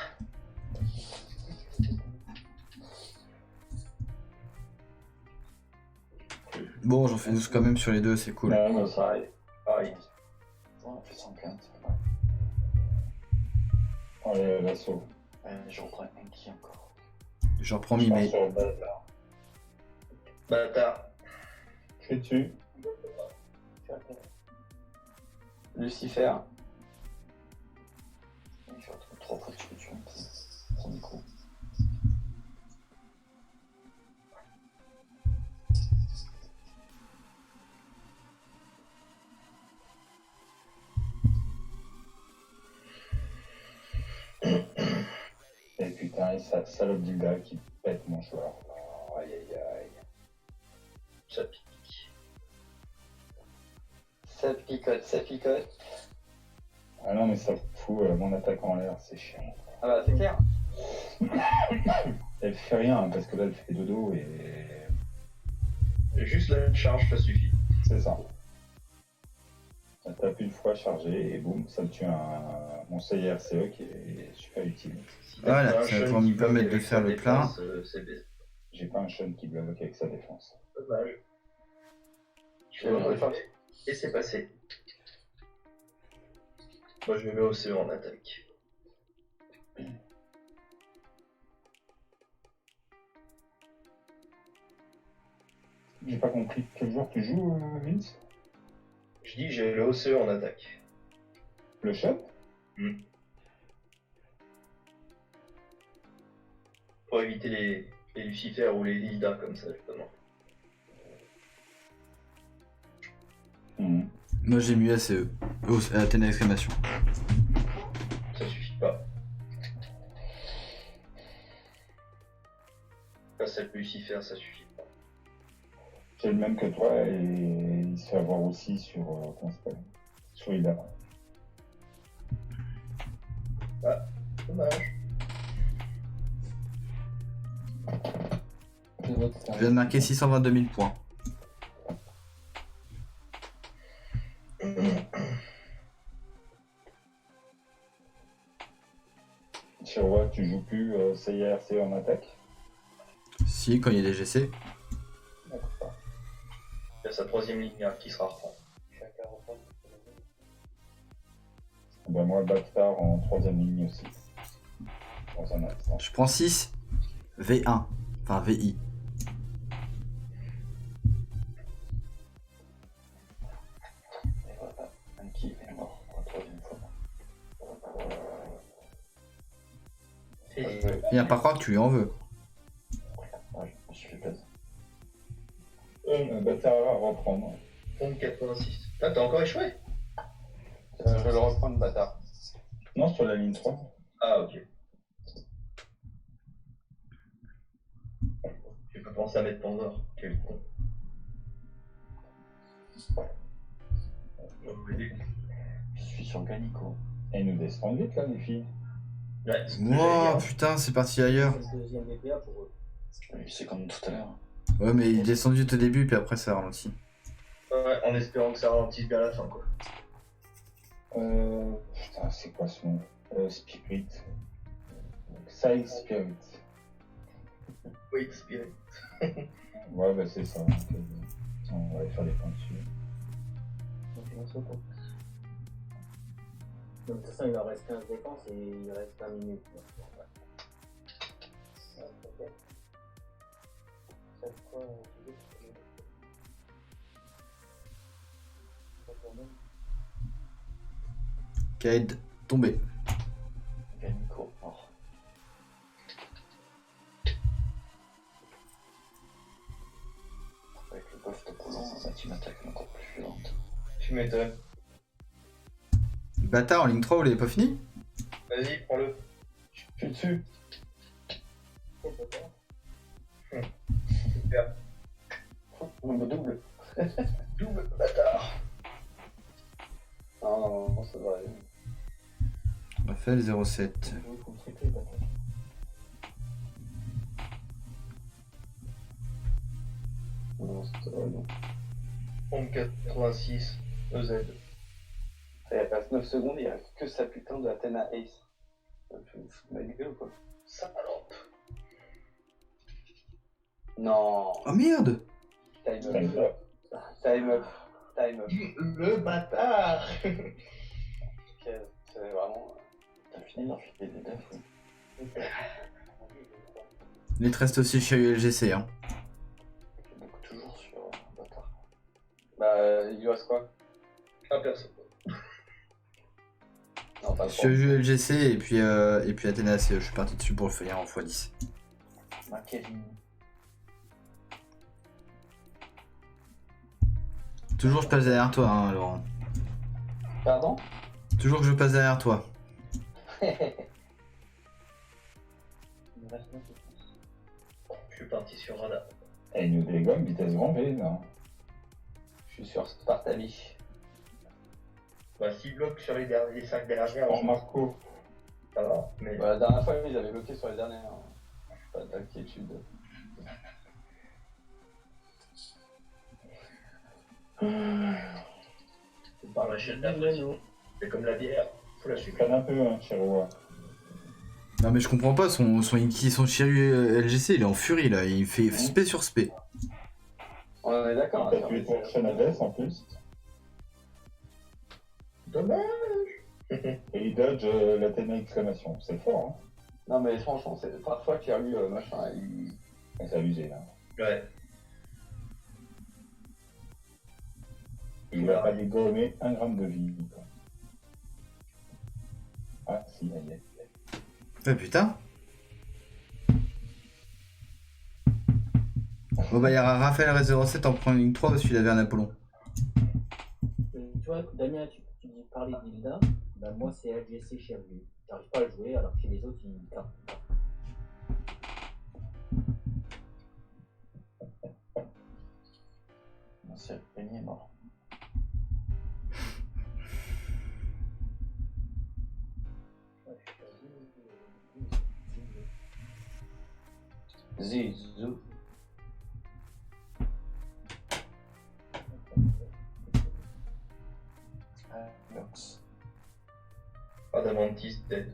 Bon, j'en fais 12 quand même sur les deux, c'est cool. Ouais, Ça arrive. Pareil. On a fait 115, c'est pas mal. allez, l'assaut. Je reprends un qui encore. Je reprends Je pars Mimé. sur le bâtard. Bâtard. Je suis dessus. Lucifer. Je vais retrouver 3 fois que tu un premier coup. Et putain, et ça salope du gars qui pète mon joueur. Aïe aïe aïe. Ça pique. Ça picote, ça picote. Ah non, mais ça fout mon attaque en l'air, c'est chiant. Ah bah c'est clair. Elle fait rien, parce que là, elle fait dodo et. Juste la charge, ça suffit. C'est ça. Elle tape une fois chargé et boum, ça me tue mon CIRCE qui est super utile. Si Voilà, t'as un ça va Sean pouvoir qui me permettre bloque de faire avec le sa plein. défense, c'est baisé. J'ai pas un Sean qui bloque avec sa défense. Dommage. Je vais le faire. Et c'est passé. Moi je me mets au CE en attaque. J'ai pas compris quel joueur tu joues, Vince. Je dis j'ai le OCE en attaque. Le shot? Pour éviter les Lucifer ou les Hilda comme ça, justement. Moi j'ai mis ACE. Athéna exclamation. Ça suffit pas. Pas celle de Lucifer, ça suffit pas. J'ai le même que toi et il se fait avoir aussi sur. Comment ça s'appelle? Sur Ida. Dommage. Je vote Je viens de marquer 622 000 points. Chihuahua, tu joues plus CIRC en attaque? Si, quand il y a des GC. D'accord. Il y a sa troisième ligne qui sera reprend. Chacun reprend. Ben moi, Bâtard en troisième ligne aussi. Dans un instant. Je prends 6. V1. Enfin VI. Et voilà, Anki est mort pour la troisième fois. Viens pas croire que tu lui en veux. Ouais, je me suis fait plaisir. Bâtard à reprendre. 86. Putain, t'as encore échoué? Je vais le reprendre, bâtard. Non, sur la ligne 3. Ah, ok. J'ai pas pensé à mettre Pandore. Quel con. Je suis sur Ganico. Et ils nous descendent vite là, les filles. Ouais, c'est ce que j'allais Wow, dire. putain, c'est parti ailleurs. C'est le deuxième DPA pour eux. Oui, c'est comme tout à l'heure. Ouais, mais il descend vite au début, puis après ça ralentit. Ouais, en espérant que ça ralentisse bien à la fin, quoi. Putain, c'est quoi ce nom? Spirit. Side Spirit. Wait, Spirit. Ouais, bah c'est ça. On va aller faire des points dessus. Donc il en saute. Donc de toute façon, il leur reste 15 défenses et il reste 20 minutes. Donc, ouais. Ok. C'est quoi, Kaed tombé. Ganico mort. Avec le buff d'Apollon, la team attaque est encore plus violente. Tu m'étonnes. Bâtard en ligne 3, vous l'avez pas fini? Vas-y, prends-le. Je suis dessus. Super. Double. Double bâtard. Non, ça va aller. Raphaël 07. Je joue contre triplé, bâtard. Non, ça va, non. 86. EZ. Il reste 9 secondes, il reste que sa putain de Athena Ace. Tu me fous de ma gueule ou quoi? Salope. Non. Oh merde! Time Time up. up. Time up. Time up. Le bâtard. Ok, c'est vraiment. T'as fini d'en filer des defs, oui. Il te reste aussi chez ULGC, hein. Donc toujours sur Bâtard. Bah, il lui reste quoi? Un perso. Non, pas Sur ULGC et puis Athéna ACE. Je suis parti dessus pour le faire en x10. Ma Kevin. Toujours je passe derrière toi, hein, Laurent. Pardon? Toujours que je passe derrière toi. Il me reste 9 défenses. Je suis parti sur Radar. Et il nous dégomme vitesse grand V, là. Je suis sur Spartali. Bah, s'il bloque sur les 5 dernières, En Marco. ça va. Mais Bah, la dernière fois, ils avaient bloqué sur les dernières. Pas d'inquiétude. c'est par la chaîne de la pression. C'est comme la bière. Faut la suivre. Prenne un peu, hein, Chihuahua. Non mais je comprends pas, son Chiru LGC il est en furie là, il fait spé sur spé. On est d'accord. T'as tué ton Chenades en plus. Dommage. Et il dodge l'Athéna exclamation. C'est fort, hein. Non, mais franchement, c'est parfois qu'il y a eu machin. Il... C'est abusé, là. Ouais. Il va pas dégommer un gramme de vie, quoi. Ah, si, il y a. Ah putain. Bon bah il y aura Raphaël 07 en prenant ligne 3 parce qu'il avait un Apollon. Tu vois, Damien, tu dis parler d'Hilda, bah moi c'est LGC Cherville. J'arrive pas à le jouer alors que les autres ils cartent. C'est Penny est mort. Zizou. Alex. Adamantis dead.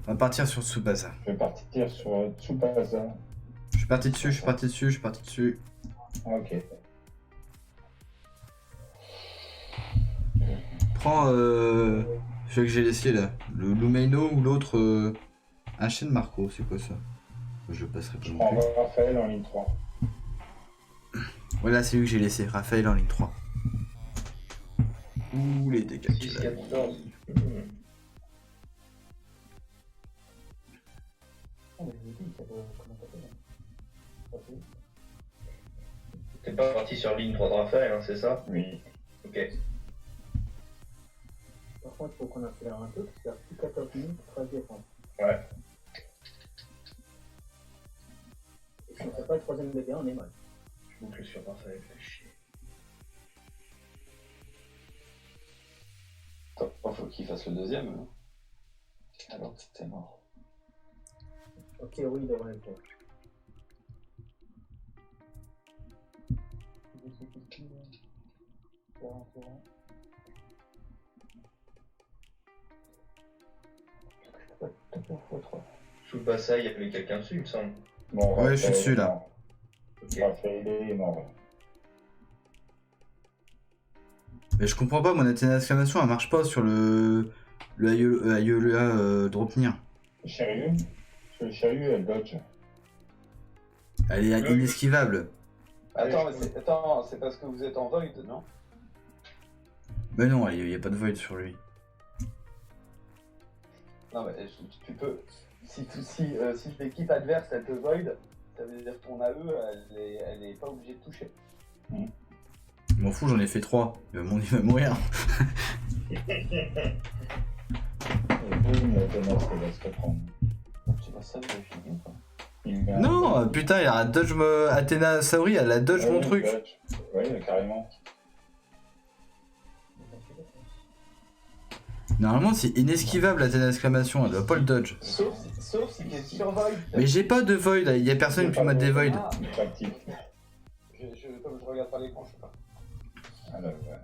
On va partir sur Tsubasa. Je vais partir sur Tsubasa. Je suis parti dessus, je suis parti dessus, je suis parti dessus. Ok. Prends celui que j'ai laissé là. Le Lumeino ou l'autre. Un chien de Marco, c'est quoi ça? Je le passerai pas Je non prends plus. Raphaël en ligne 3. Voilà, c'est lui que j'ai laissé. Raphaël en ligne 3. Ouh, les dégâts 6, qu'il a 14. mis. Oh, mais je vous dis, ça doit. Comment t'appelles hein? T'es pas parti sur ligne 3 de Raphaël, hein, c'est ça? Oui. Ok. Par contre, il faut qu'on accélère un peu parce qu'il y a plus 14 minutes pour défendre. Ouais. Et si on fait pas le troisième bébé, on est mal. Je boucle sur Raphaël, fais chier. Attends, faut qu'il fasse le deuxième. Hein. Alors que c'était mort. Ok, oui, il devrait le faire. Tsubasa, il y avait quelqu'un dessus, il me semble. Bon, Ouais, je suis Raphaël dessus, est là. mort. Ok. Raphaël est mort. Mais je comprends pas, mon Athéna d'exclamation elle marche pas sur le Ayolua Dropnir. Shiryu Le Shiryu, elle dodge. Elle est inesquivable. Attends, c'est parce que vous êtes en void, non? Mais non, il y a pas de void sur lui. Non, mais tu peux. Si l'équipe adverse elle te void, ça veut dire que ton AE elle est pas obligée de toucher. Je m'en fous, j'en ai fait 3. Il va mourir. Et boum, la Thomas va se reprendre. Tu vois ça, vous avez fini quoi. Il met un- Non, putain, il y a un dodge. Athéna Saori, elle a dodge Ouais, mon il truc. dodge. Ouais, carrément. Normalement, c'est inesquivable Athéna d'exclamation, elle doit pas le dodge. Sauf si t'es sur void. Mais j'ai pas de void, il y a personne qui m'a des void. Ah, Il est pas actif. comme je regarde pas l'écran, je sais pas. Alors, ouais.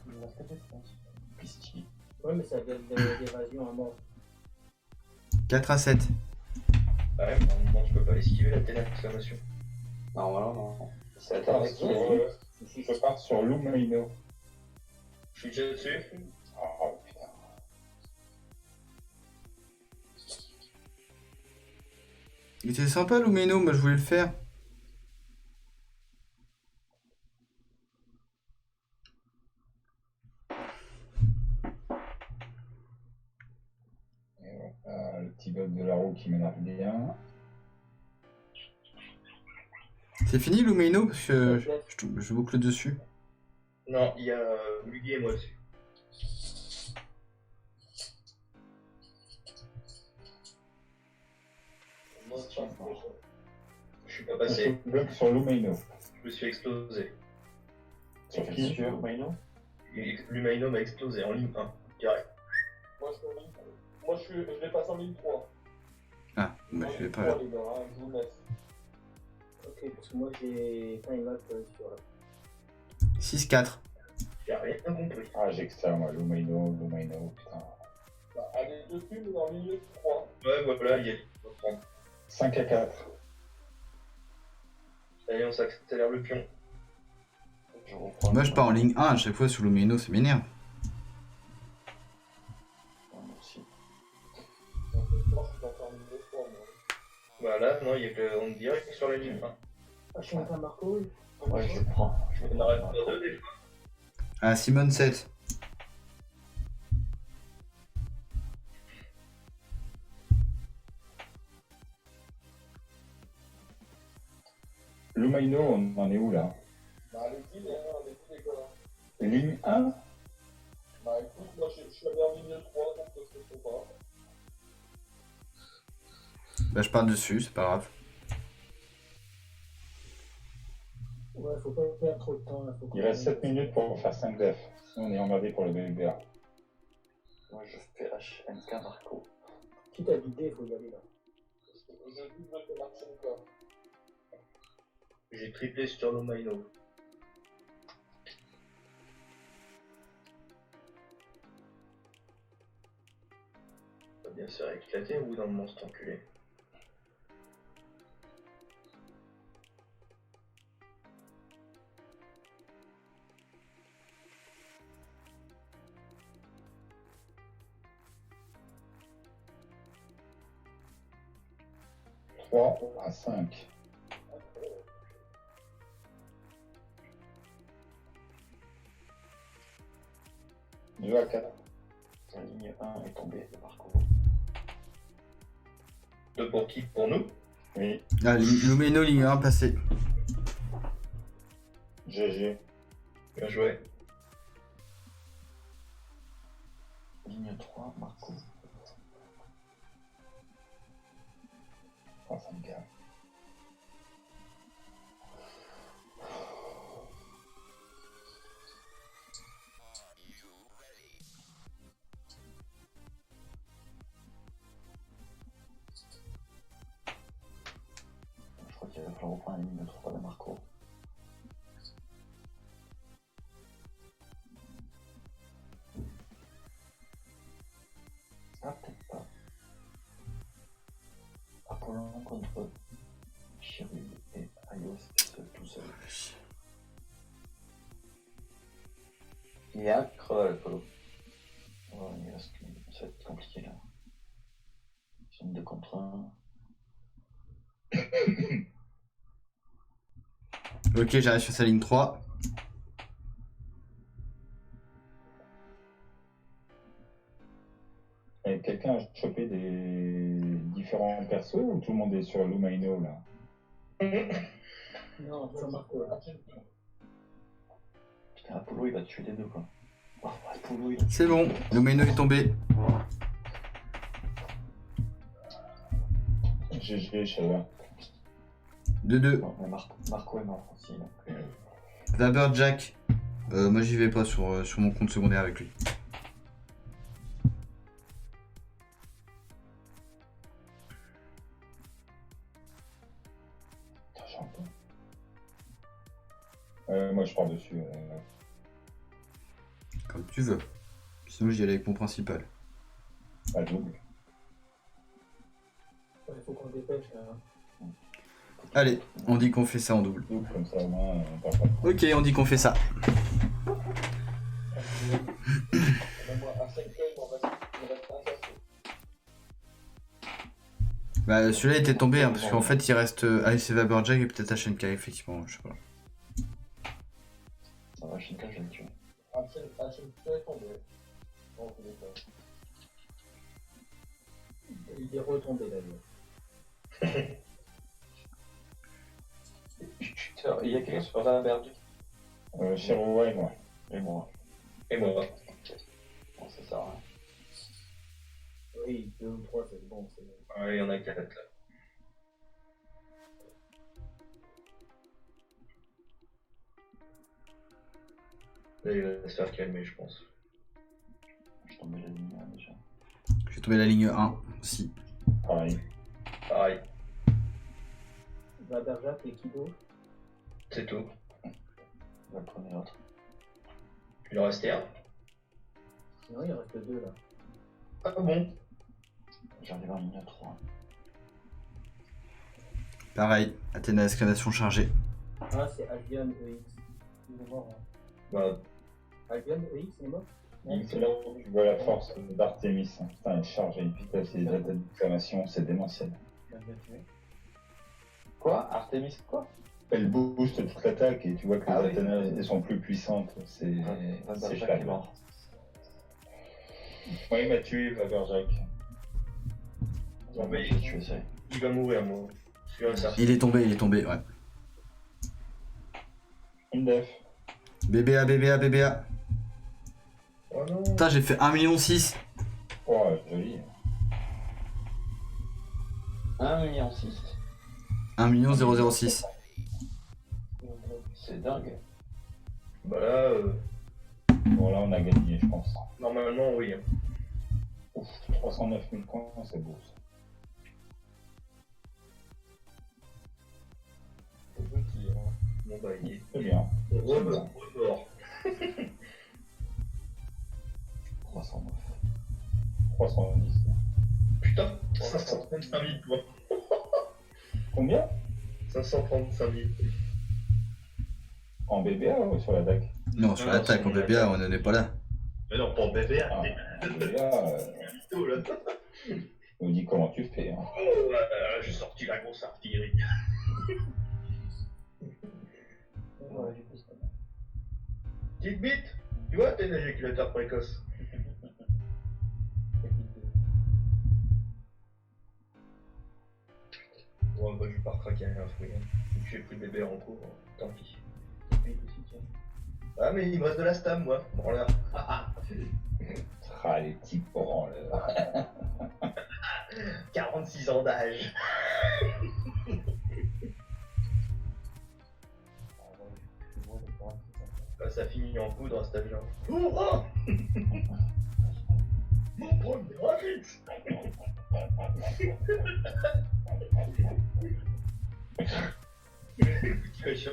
Il reste 4, je pense. Pisti. Ouais, mais ça donne d'évasion à mort. 4 à 7. Ouais, mais à un moment, tu peux pas esquiver la télé d'exclamation. Non, voilà, non. C'est Je pars sur, Si, je pars sur Lumaino. Je suis déjà dessus. Oh putain. Il était sympa Lumeno, moi je voulais le faire. Et voilà, le petit bug de la roue qui m'énerve bien. C'est fini Lumeno parce que je boucle dessus. Non, il y a Mugi et moi dessus. Je suis pas passé. Je bloque sur Lumaino. Je me suis explosé. Sur qui Sur Maino. L'Humaino m'a explosé en ligne 1, direct. Moi, je les passe en ligne 3. Ah, bah je vais pas. Les gars, hein, je vous laisse. Ok, parce que moi j'ai time up sur. 6-4. J'ai rien compris. Ah, j'ai que ça, moi. Lumaino, putain. Bah, allez dessus, mais en milieu de 3. Ouais, voilà, il y a 5 à 4. Allez, on s'accélère le pion. Je reprends. Moi je pars en ligne 1 à chaque fois sur Lumeno, ça m'énerve. Ouais, merci. Donc, je pense que je vais faire en milieu de 3, moi. Voilà, non, il y a que on direct sur la ligne 1. Ashenka Marco. Ouais, je le prends. Je On arrête pas deux des fois. Ah, Simone 7. Lumaino, on en est où là? Bah, allez-y, les gars. Ligne 1? Bah, écoute, moi, je suis allé en ligne 3, donc je sais pas. Bah, je pars dessus, c'est pas grave. Ouais, faut pas perdre trop de temps. Là. Faut Il reste 7 minutes pour faire 5 def. Sinon on est emmerdé pour le BBA. Moi, je fais HNK Marco. Quitte à vider, faut y aller là. Je double que Marchenka. J'ai triplé sur Lomaino. Ça va bien se faire éclater au bout d'un moment, cet enculé. Trois à 5. Deux à 4. La ligne 1 est tombée de Marco. Deux pour qui? Pour nous? Oui, Ah, Lumeno, ligne 1, passé. GG. Bien joué. Ligne 3, Marco. Oh, ça me gave. Je crois qu'il va falloir reprendre la ligne 3 de Marco. Ah, peut-être pas. Apollon contre Chirul et Ayos tout seul. Il est accro, le polo. Ouais, ça va être compliqué là. Ils sont 2 contre 1. Ok, j'arrive sur sa ligne 3. Et quelqu'un a chopé des différents persos ou tout le monde est sur Lumaino là? Non, sur Marco là. Putain, Apollo il va tuer les deux quoi. Oh, Apollo il C'est bon, Lumeno est tombé. GG, Shadow. 2-2. Non, mais Marco est mort aussi. Donc, Vaberjack. Moi j'y vais pas sur mon compte secondaire avec lui. Moi je pars dessus. Comme tu veux. Sinon j'y allais avec mon principal. À double. Il faut qu'on dépêche là. Allez, on dit qu'on fait ça en double. Double comme ça au moins on perd pas. Ok, on dit qu'on fait ça. Moi, à 5 feuilles, il me reste un perso. Bah celui-là était tombé hein, parce qu'en fait il reste Alice et Vaberjack et peut-être HNK effectivement, je sais pas. ça va, Shinka, je vais le tuer. Ashenka est tombé. Non, c'est des cas. Il est retombé d'ailleurs. Il y a quelqu'un sur la berge. Shiro et moi. Et moi. Et moi. Bon, c'est ça. Hein. Oui, 2 ou 3, c'est bon. Ouais, il y en a 4 là. Là, il va se faire calmer, je pense. Je tombais la ligne 1 déjà. J'ai tombé la ligne 1 aussi. Pareil. Pareil, Vaberjack et Kido. c'est tout. Je vais prendre l'autre. Il en restait un. Non, il reste 2 là. Ah bon? J'arrive en ligne 3. Pareil, Athéna exclamation chargée. Ah, c'est Albion EX. Il est mort. Hein. Bah, Albion EX, il est mort. C'est là où tu vois la force d'Artemis. Putain, elle charge à une vitesse et des attaques d'exclamation, c'est démentiel. Quoi? Artemis quoi? Elle booste toute l'attaque et tu vois que Ah les oui. Athéna elles sont plus puissantes. C'est Vaberjac cher. est mort. Oui, il m'a tué, Vaberjac. Non, mais J'ai tué ça. il va mourir, moi. Sûr et certain. Il est tombé, ouais. Une def. BBA. Oh non. Putain, j'ai fait 1,6 million. Oh, joli. 1,6 million. 1,006 C'est dingue. Bah là, Bon, là, on a gagné, je pense. normalement, oui. Hein. Ouf, 309 000 points, c'est beau. Ça. Bon bah, il est C'est bien. remort. 309. 310. Putain, 535 000 points. Combien 535 000. En BBA ou sur l'attaque? Non, sur l'attaque, en BBA, on n'en est pas là. Mais non, pour BBA, Ah, t'es BBA, plutôt là. on me dit comment tu fais. Hein. Oh, j'ai sorti la grosse artillerie. Ouais, j'ai plus ça. Petite bite, tu vois, t'es un éjaculateur précoce. Bon, bah, je vais pas recraquer un fruit. Hein. Vu que j'ai pris bébé en cours, tant pis. Ah, mais il me reste de la stam, moi. Bon, là. Ah, les petits branleurs. 46 ans d'âge. Bah, ça finit en poudre à cet âge-là. Oh, mon premier Rafix. Petit cochon.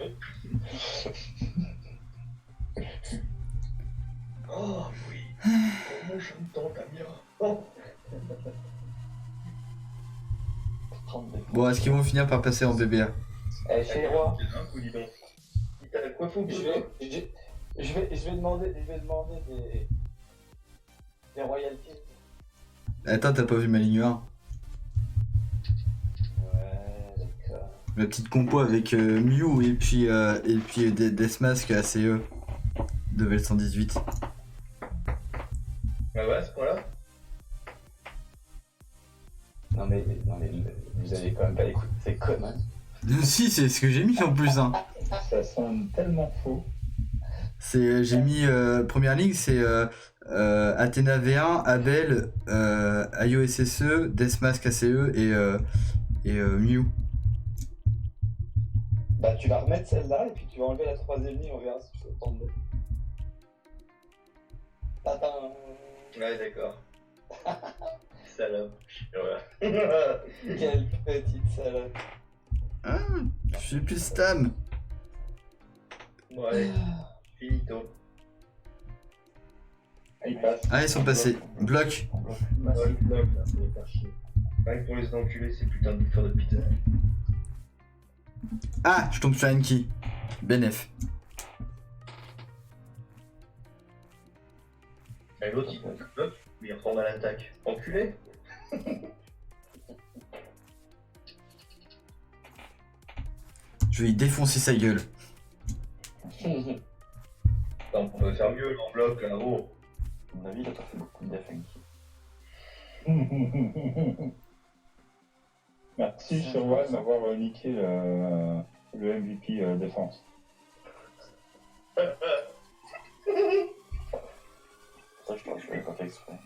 Oh oui, comment j'entends Tamira. Oh, 32. Bon, est-ce qu'ils vont finir par passer en BBA? Eh, chez les rois, c'est un coup, dis donc. Il t'a quoi faut que je vais demander des royalties. Attends, t'as pas vu ma ligne 1? Ouais, d'accord. La petite compo avec Mew et puis Deathmask ACE. Level 118. Ah ouais, à ce point-là. Non mais vous avez quand même pas écouté ces connes. Si, c'est ce que j'ai mis en plus. Hein. Ça sonne tellement faux. J'ai mis première ligne, c'est Athena V1, Abel, Ayo SSE, Deathmask ACE et Mew. Bah tu vas remettre celle-là et puis tu vas enlever la troisième ligne, on verra si je peux prendre. Attends. Ouais, d'accord. Salope. Voilà. Quelle petite salope. Ah, je suis plus stam. Ouais, finito. Ah, il passe. Ah, ils sont passés. Bloc. Massive bloc, là, ça va faire chier. Rien que pour les enculer, ces putains de bouffeurs de pizza. Ah, je tombe sur Enki. Benef. Et l'autre, il compte le bloc, mais il retourne à l'attaque. Enculé. Je vais lui défoncer sa gueule. Attends, on peut faire mieux, en bloc, là, oh. À mon avis, il a pas fait beaucoup de def. Merci Sherwan d'avoir niqué le MVP défense. Ça, je l'avais pas fait exprès.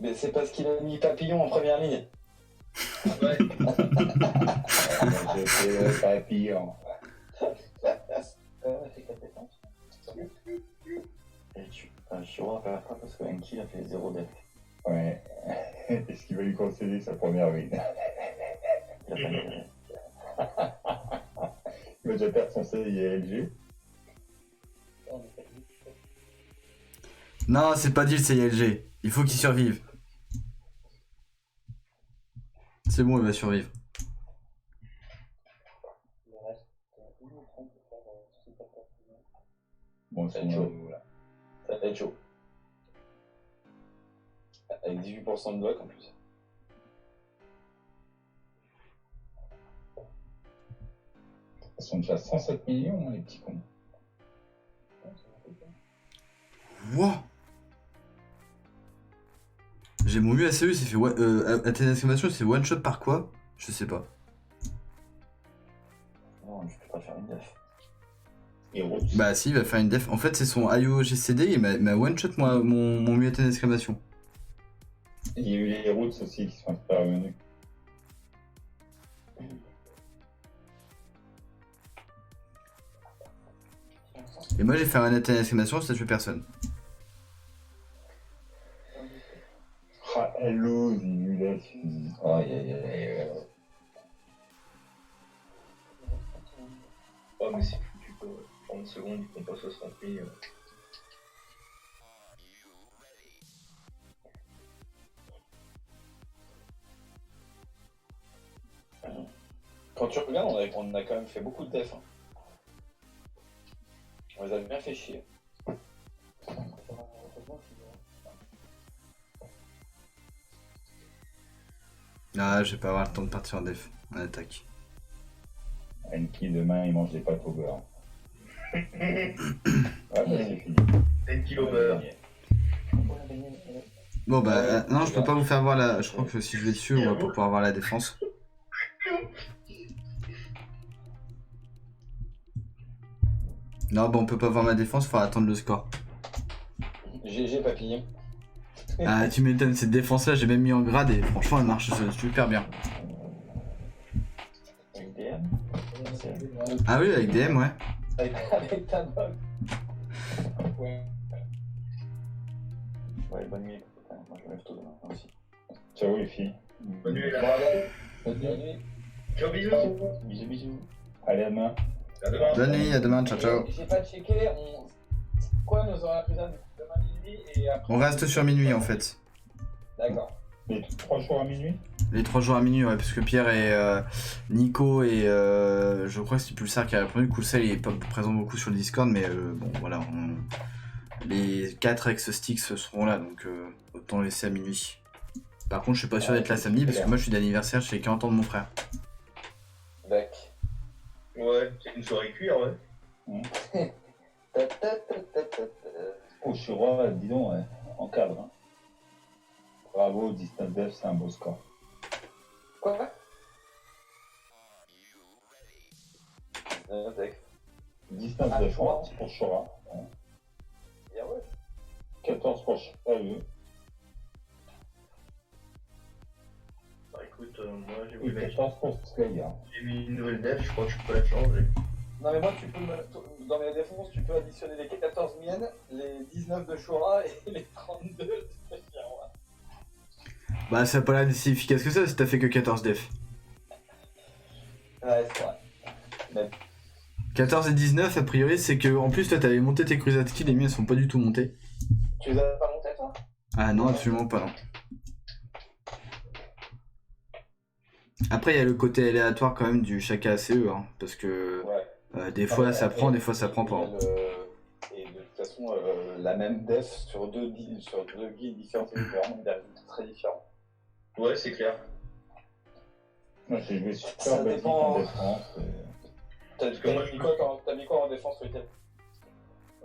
Mais c'est parce qu'il a mis Papillon en première ligne. Ouais. J'étais le papillon. C'est compétence. Et je vois pas parce que Enki a fait 0 def. Ouais. Est-ce qu'il va lui concéder sa première win? Il a pas de... Il va déjà perdre son CILG. Non, c'est pas deal, c'est ILG. Il faut qu'il survive. C'est bon, il va survivre. Il reste 1 ou 30 pour faire super pertinent. Bon, Ça c'est va être chaud. là. Ça va être chaud. Avec 18% de bloc en plus. Ils sont déjà 107 millions, les petits cons. Wouah. J'ai mon UACE, il s'est fait Athènes d'exclamation, c'est one shot par quoi? Je sais pas. Non, je peux pas faire une def. Et Roots. Bah si, il va faire une def. En fait, c'est son IO GCD, il m'a one shot moi, mon mu Athènes d'exclamation. Il y a eu les Roots aussi qui sont intervenus. Et moi j'ai fait un Athènes d'exclamation, ça tue personne. Ah, hello, Zimulef. Aïe aïe aïe. Oh, mais c'est foutu quoi. 30 secondes, ils font pas 60 000. Quand tu regardes, on a quand même fait beaucoup de def. Hein. On les a bien fait chier. Ah, je vais pas avoir le temps de partir en def. On attaque. Enki, demain, il mange des pâtes au beurre. Ouais, bah, c'est fini. 10 kg beurre. Bon bah non, je peux pas vous faire voir la... Je crois que si je vais dessus, on va pas pouvoir voir la défense. Non, bon, on peut pas voir ma défense, faudra attendre le score. GG papillon. Ah, tu m'étonnes, cette défense-là, j'ai même mis en grade et franchement, elle marche super bien. Avec DM. Ah oui, avec DM, ouais. Avec ta dog. Ouais. Ouais, bonne nuit. Moi je me lève tôt demain aussi. Ciao les filles. Bonne nuit là. Bonne nuit. Ciao, bisous. Bisous bisous. Allez, à demain. À demain. Bonne nuit, à demain, ciao ciao. J'ai pas checké, quoi nos horaires présables demain minuit et après. On reste sur minuit en fait. D'accord. Les 3 jours à minuit. Les 3 jours à minuit, ouais, parce que Pierre et Nico et je crois que c'est Pulsar qui a répondu. Coulsel il est pas présent beaucoup sur le Discord, mais bon voilà, les 4 ex-sticks seront là, donc autant laisser à minuit. Par contre, je suis pas sûr d'être là samedi parce que moi je suis d'anniversaire chez les 40 ans de mon frère. D'accord. Ouais, c'est une soirée cuir, ouais. Oh, je suis roi, dis donc, ouais, en cadre. Hein. Bravo, Distance Dev, c'est un beau score. Quoi? 19 Dev pour Chora. Hein. Yeah, ouais. 14 pour AE. Bah écoute, moi j'ai Et voulu mettre. 14 pour Skaya. J'ai mis une nouvelle def, je crois que je peux la changer. Non mais moi tu peux dans mes défenses tu peux additionner les 14 miennes, les 19 de Shora et les 32 de Fiaroa. Bah ça a pas l'air si efficace que ça si t'as fait que 14 def. Ouais c'est vrai. Mais 14 et 19 a priori c'est que en plus toi t'avais monté tes Kruzatki, les miens sont pas du tout montés. tu les as pas montés toi? Ah non, absolument pas non. Après il y a le côté aléatoire quand même du chacun ACE hein, parce que Ouais. des fois ça prend, des fois ça prend pas. Et de toute façon la même def sur deux guildes différentes c'est vraiment des résultats très différents. Ouais, c'est clair. Moi, j'ai joué super Ça basique dépend. en défense. Parce que moi, T'as mis quoi en défense Weekend?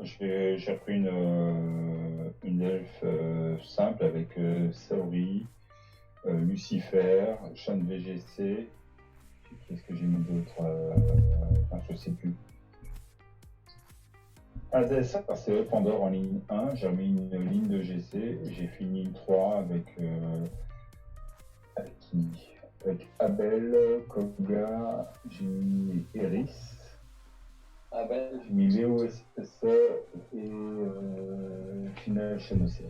J'ai repris une elfe simple avec Saori, Lucifer, Sean VGC. Qu'est-ce que j'ai mis d'autre enfin, je sais plus. Ça, c'est eux, Pandore en ligne 1. J'ai remis une ligne de GC. J'ai fait une ligne 3 avec qui? Avec Abel, Koga, j'ai mis Eris. Ah ben, J'ai mis Léo SSE et Final Chenosé.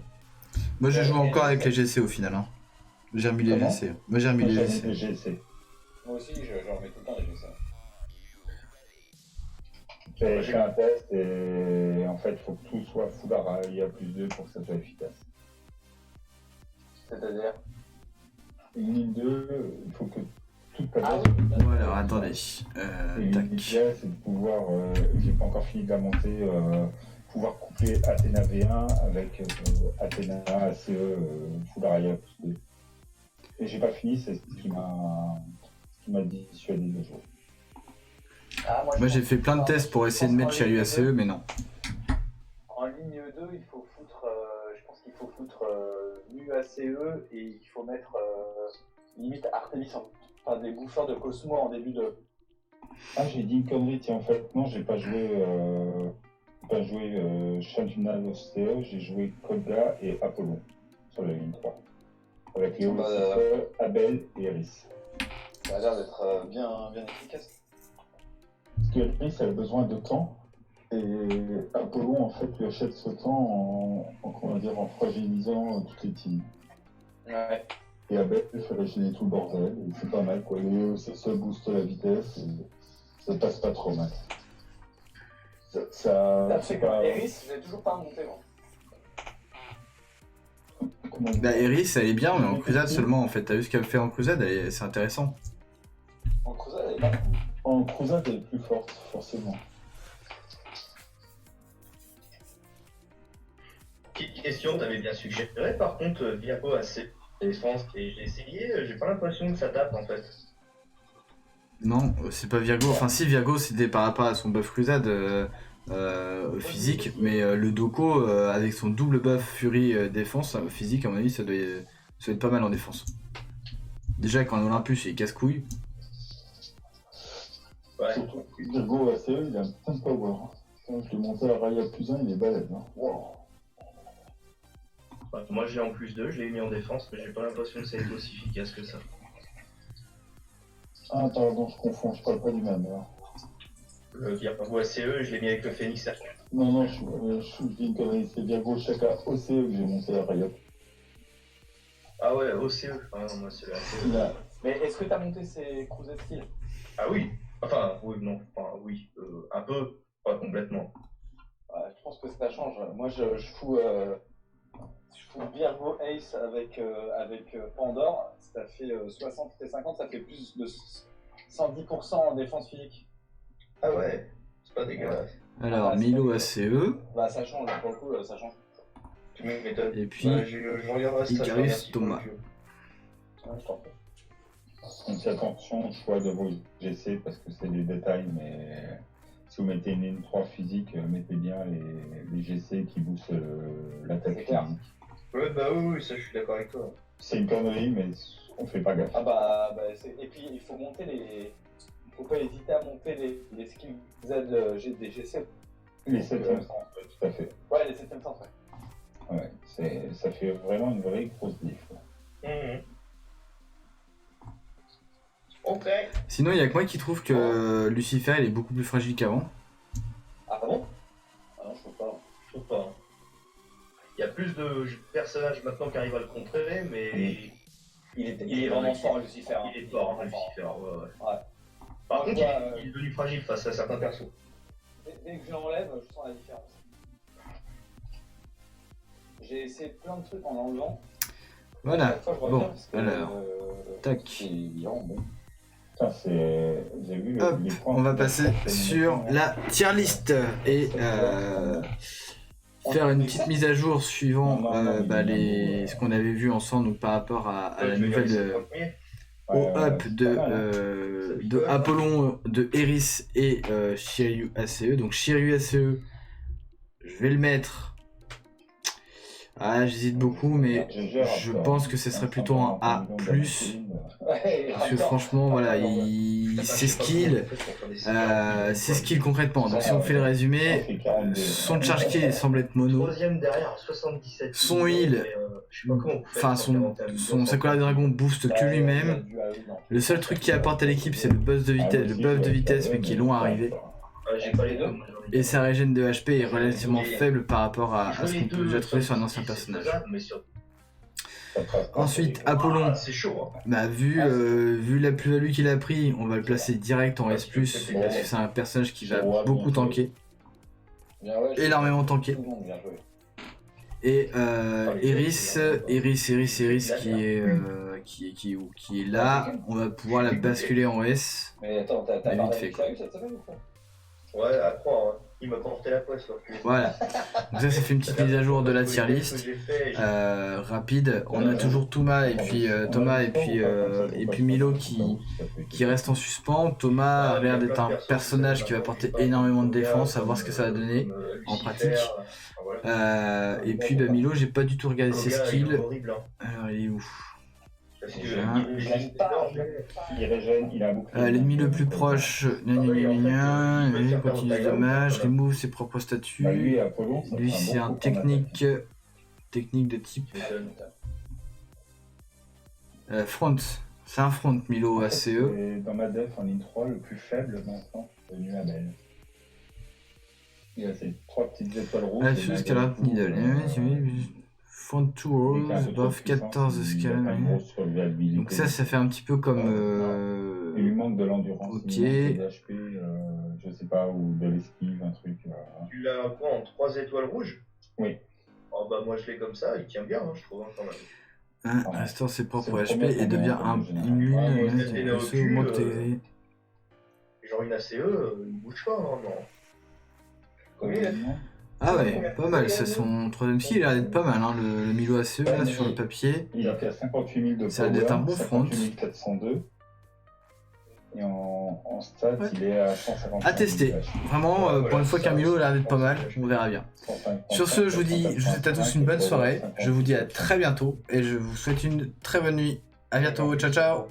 Moi j'ai joué encore avec les GC au final hein. J'ai remis les Comment? GC. Moi j'ai remis les J'ai GC. mis GC. moi aussi j'en remets tout le temps les ça. J'ai fait un test et en fait il faut que tout soit full à plus 2 pour que ça soit efficace. C'est-à-dire? Une ligne 2, il faut que toute ta Ah base. oui. Bon alors attendez. Et une ligne Tac. 2, c'est de pouvoir, j'ai pas encore fini de la monter, pouvoir coupler Athéna V1 avec Athéna ACE full à plus 2. Et j'ai pas fini, c'est ce qui m'a dissuadé de jouer. Moi j'ai fait plein de tests pour essayer de mettre Shiryu ACE, mais non. En ligne 2, il faut foutre, je pense qu'il faut foutre Mu ACE et il faut mettre limite Artemis, enfin des bouffeurs de Cosmo en début de. Ah, j'ai dit une connerie, tiens, en fait, non, j'ai pas joué Championnat CE, j'ai joué Koga et Apollon sur la ligne 3. Avec Léo Lucifer, Abel et Eris. Ça a l'air d'être bien efficace. Parce que Eris a besoin de temps, et Apollon, en fait, lui achète ce temps en fragilisant toutes les teams. Ouais. Et Abel fait régénérer tout le bordel, et c'est pas mal, quoi. Léo, ça booste la vitesse, et ça passe pas trop mal. Là, tu sais que Eris, je l'ai toujours pas monté, moi. Bah Eris elle est bien, mais en crusade seulement en fait. T'as vu ce qu'elle fait en crusade, c'est intéressant. En crusade, elle est pas. En crusade, elle est plus forte, forcément. Petite question, t'avais bien suggéré par contre Virgo AC défense et j'ai essayé, j'ai pas l'impression que ça tape en fait. Non, c'est pas Virgo. Enfin si, Virgo c'était par rapport à son buff crusade physique, mais le Doko avec son double buff Fury défense physique, à mon avis ça doit être pas mal en défense. Déjà quand Olympus il est casse-couille. Ouais. Surtout que Virgo ACE, il a un putain de power. Quand je l'ai monté à Raya plus 1, il est balèze. Hein. Wow. Ouais, moi j'ai en plus 2, je l'ai mis en défense, mais j'ai pas l'impression que ça ait été aussi efficace que ça. Ah, pardon, je confonds, je parle pas du même. Hein. Le Virgo ACE, je l'ai mis avec le Phoenix Hercule. Non, je dis une connerie, c'est Virgo Chaka OCE que j'ai monté à Raya. Ah ouais, OCE. Ah non, moi c'est le ACE. Là. Mais est-ce que t'as monté ces crusade style? Ah oui. Enfin, oui, non. Enfin, oui. Un peu. Pas complètement. Ouais, je pense que ça change. Moi, je fous Virgo Ace avec Pandore. Ça fait 60 et 50, ça fait plus de 110% en défense physique. Ah ouais. C'est pas dégueulasse. Alors Ah, Milo c'est ACE, Bah, ça change, pour le coup, ça change. Tu m'étonnes. et puis Ouais, je regarderai ça. Icarus Thomas. Ouais, je t'en prie. Donc attention au choix de vos GC parce que c'est des détails, mais si vous mettez une ligne 3 physique, mettez bien les GC qui boostent l'attaque C'est clair. physique. Ouais, bah oui, ça je suis d'accord avec toi. C'est une connerie, mais on fait pas gaffe. Ah bah et puis il faut monter les. Faut pas hésiter à monter les skills Z des GC. Les 7e sens, tout à fait. Ouais, les 7e sens, ouais. Ouais, ça fait vraiment une vraie grosse diff. Ok. Sinon il y a que moi qui trouve que Lucifer il est beaucoup plus fragile qu'avant. Ah bon? Ah non, je trouve pas. Je trouve pas. Il y a plus de personnages maintenant qui arrivent à le contrer, mais Il est vraiment fort, Lucifer. il est fort, hein, Lucifer. Ouais. Ouais. Par contre, Ouais, il est devenu fragile face à certains persos. Dès que je l'enlève, je sens la différence. J'ai essayé plein de trucs en l'enlevant. Voilà. Chaque fois, je reviens Bon, parce que, alors, tac. c'est bien, bon. Putain, j'ai vu Hop, les points. on va passer sur la tier list et faire une petite mise à jour suivant ce qu'on avait vu ensemble donc par rapport à la nouvelle au up de Apollon, de Eris et Shiryu ACE. Donc Shiryu ACE, je vais le mettre. Ah, j'hésite beaucoup, mais je pense que ce serait plutôt un A+. Parce que franchement, voilà, ses skills concrètement. Donc si on fait le résumé, son charge kill semble être mono. Troisième derrière, 77. Son heal, je sais pas comment vous faites enfin sa colère de dragon booste que lui-même. Non. Le seul truc qui apporte à l'équipe, c'est le buff de vitesse, mais qui est long à arriver. J'ai pas les deux. Et sa régène de HP est relativement faible par rapport à ce qu'on peut déjà trouver sur un ancien personnage. Ensuite, Apollon, c'est chaud. Hein. bah, vu la plus-value qu'il a pris, on va le placer direct en S+, parce que c'est un personnage qui va beaucoup tanker, énormément tanker. Et Eris qui est là, on va pouvoir la basculer en S. Mais attends, t'as Mais vite parlé fait, avec quoi. Shiryu cette semaine ou quoi? Ouais, à croire. Ouais. Il m'a porté la poisse, l'enculé. Voilà. Donc ça fait une petite mise à jour de la tier list. Rapide. On a toujours Thomas et puis Milo qui restent en suspens. Thomas a l'air d'être un personnage qui va apporter énormément de défense, à voir ce que ça va donner en pratique. Et puis Milo, j'ai pas du tout regardé ses skills. Alors il est où? Il régène, il a un bouclier. L'ennemi le plus proche, continue de dommage, remove ses propres statuts. Lui, Apollon, Lui c'est un technique de type front. C'est un front Milo ACE. Et dans ma def en ligne 3, le plus faible maintenant, c'est devenu Abel. Il a ses 3 petites étoiles rouges. Scalop Needle. Front 2 rolls, above 14 scalop. Donc ça fait un petit peu comme... Il lui manque de l'endurance, ok. il manque de l'HP, je sais pas, ou de l'esquive, un truc. Tu l'as quoi, en 3 étoiles rouges? Oui. Oh bah moi je l'ai comme ça, il tient bien, je trouve, quand même. Restaure ses propres c'est le HP premier et devient immune. Genre une ACE, il bouge pas, normalement. Combien il a? Ah ouais, pas mal, c'est son troisième skill, il a l'air d'être pas mal, hein, le Milo ACE là sur le papier. Il a fait 58 000 de power, Ça a l'air d'être un bon front. 58 402. Et en stats, Ouais. il est à 150. À tester, vraiment, pour une fois qu'un Milo a l'air d'être pas mal, on verra bien. Sur ce, je vous souhaite à tous une bonne soirée, je vous dis à très bientôt et je vous souhaite une très bonne nuit. À bientôt, ciao ciao.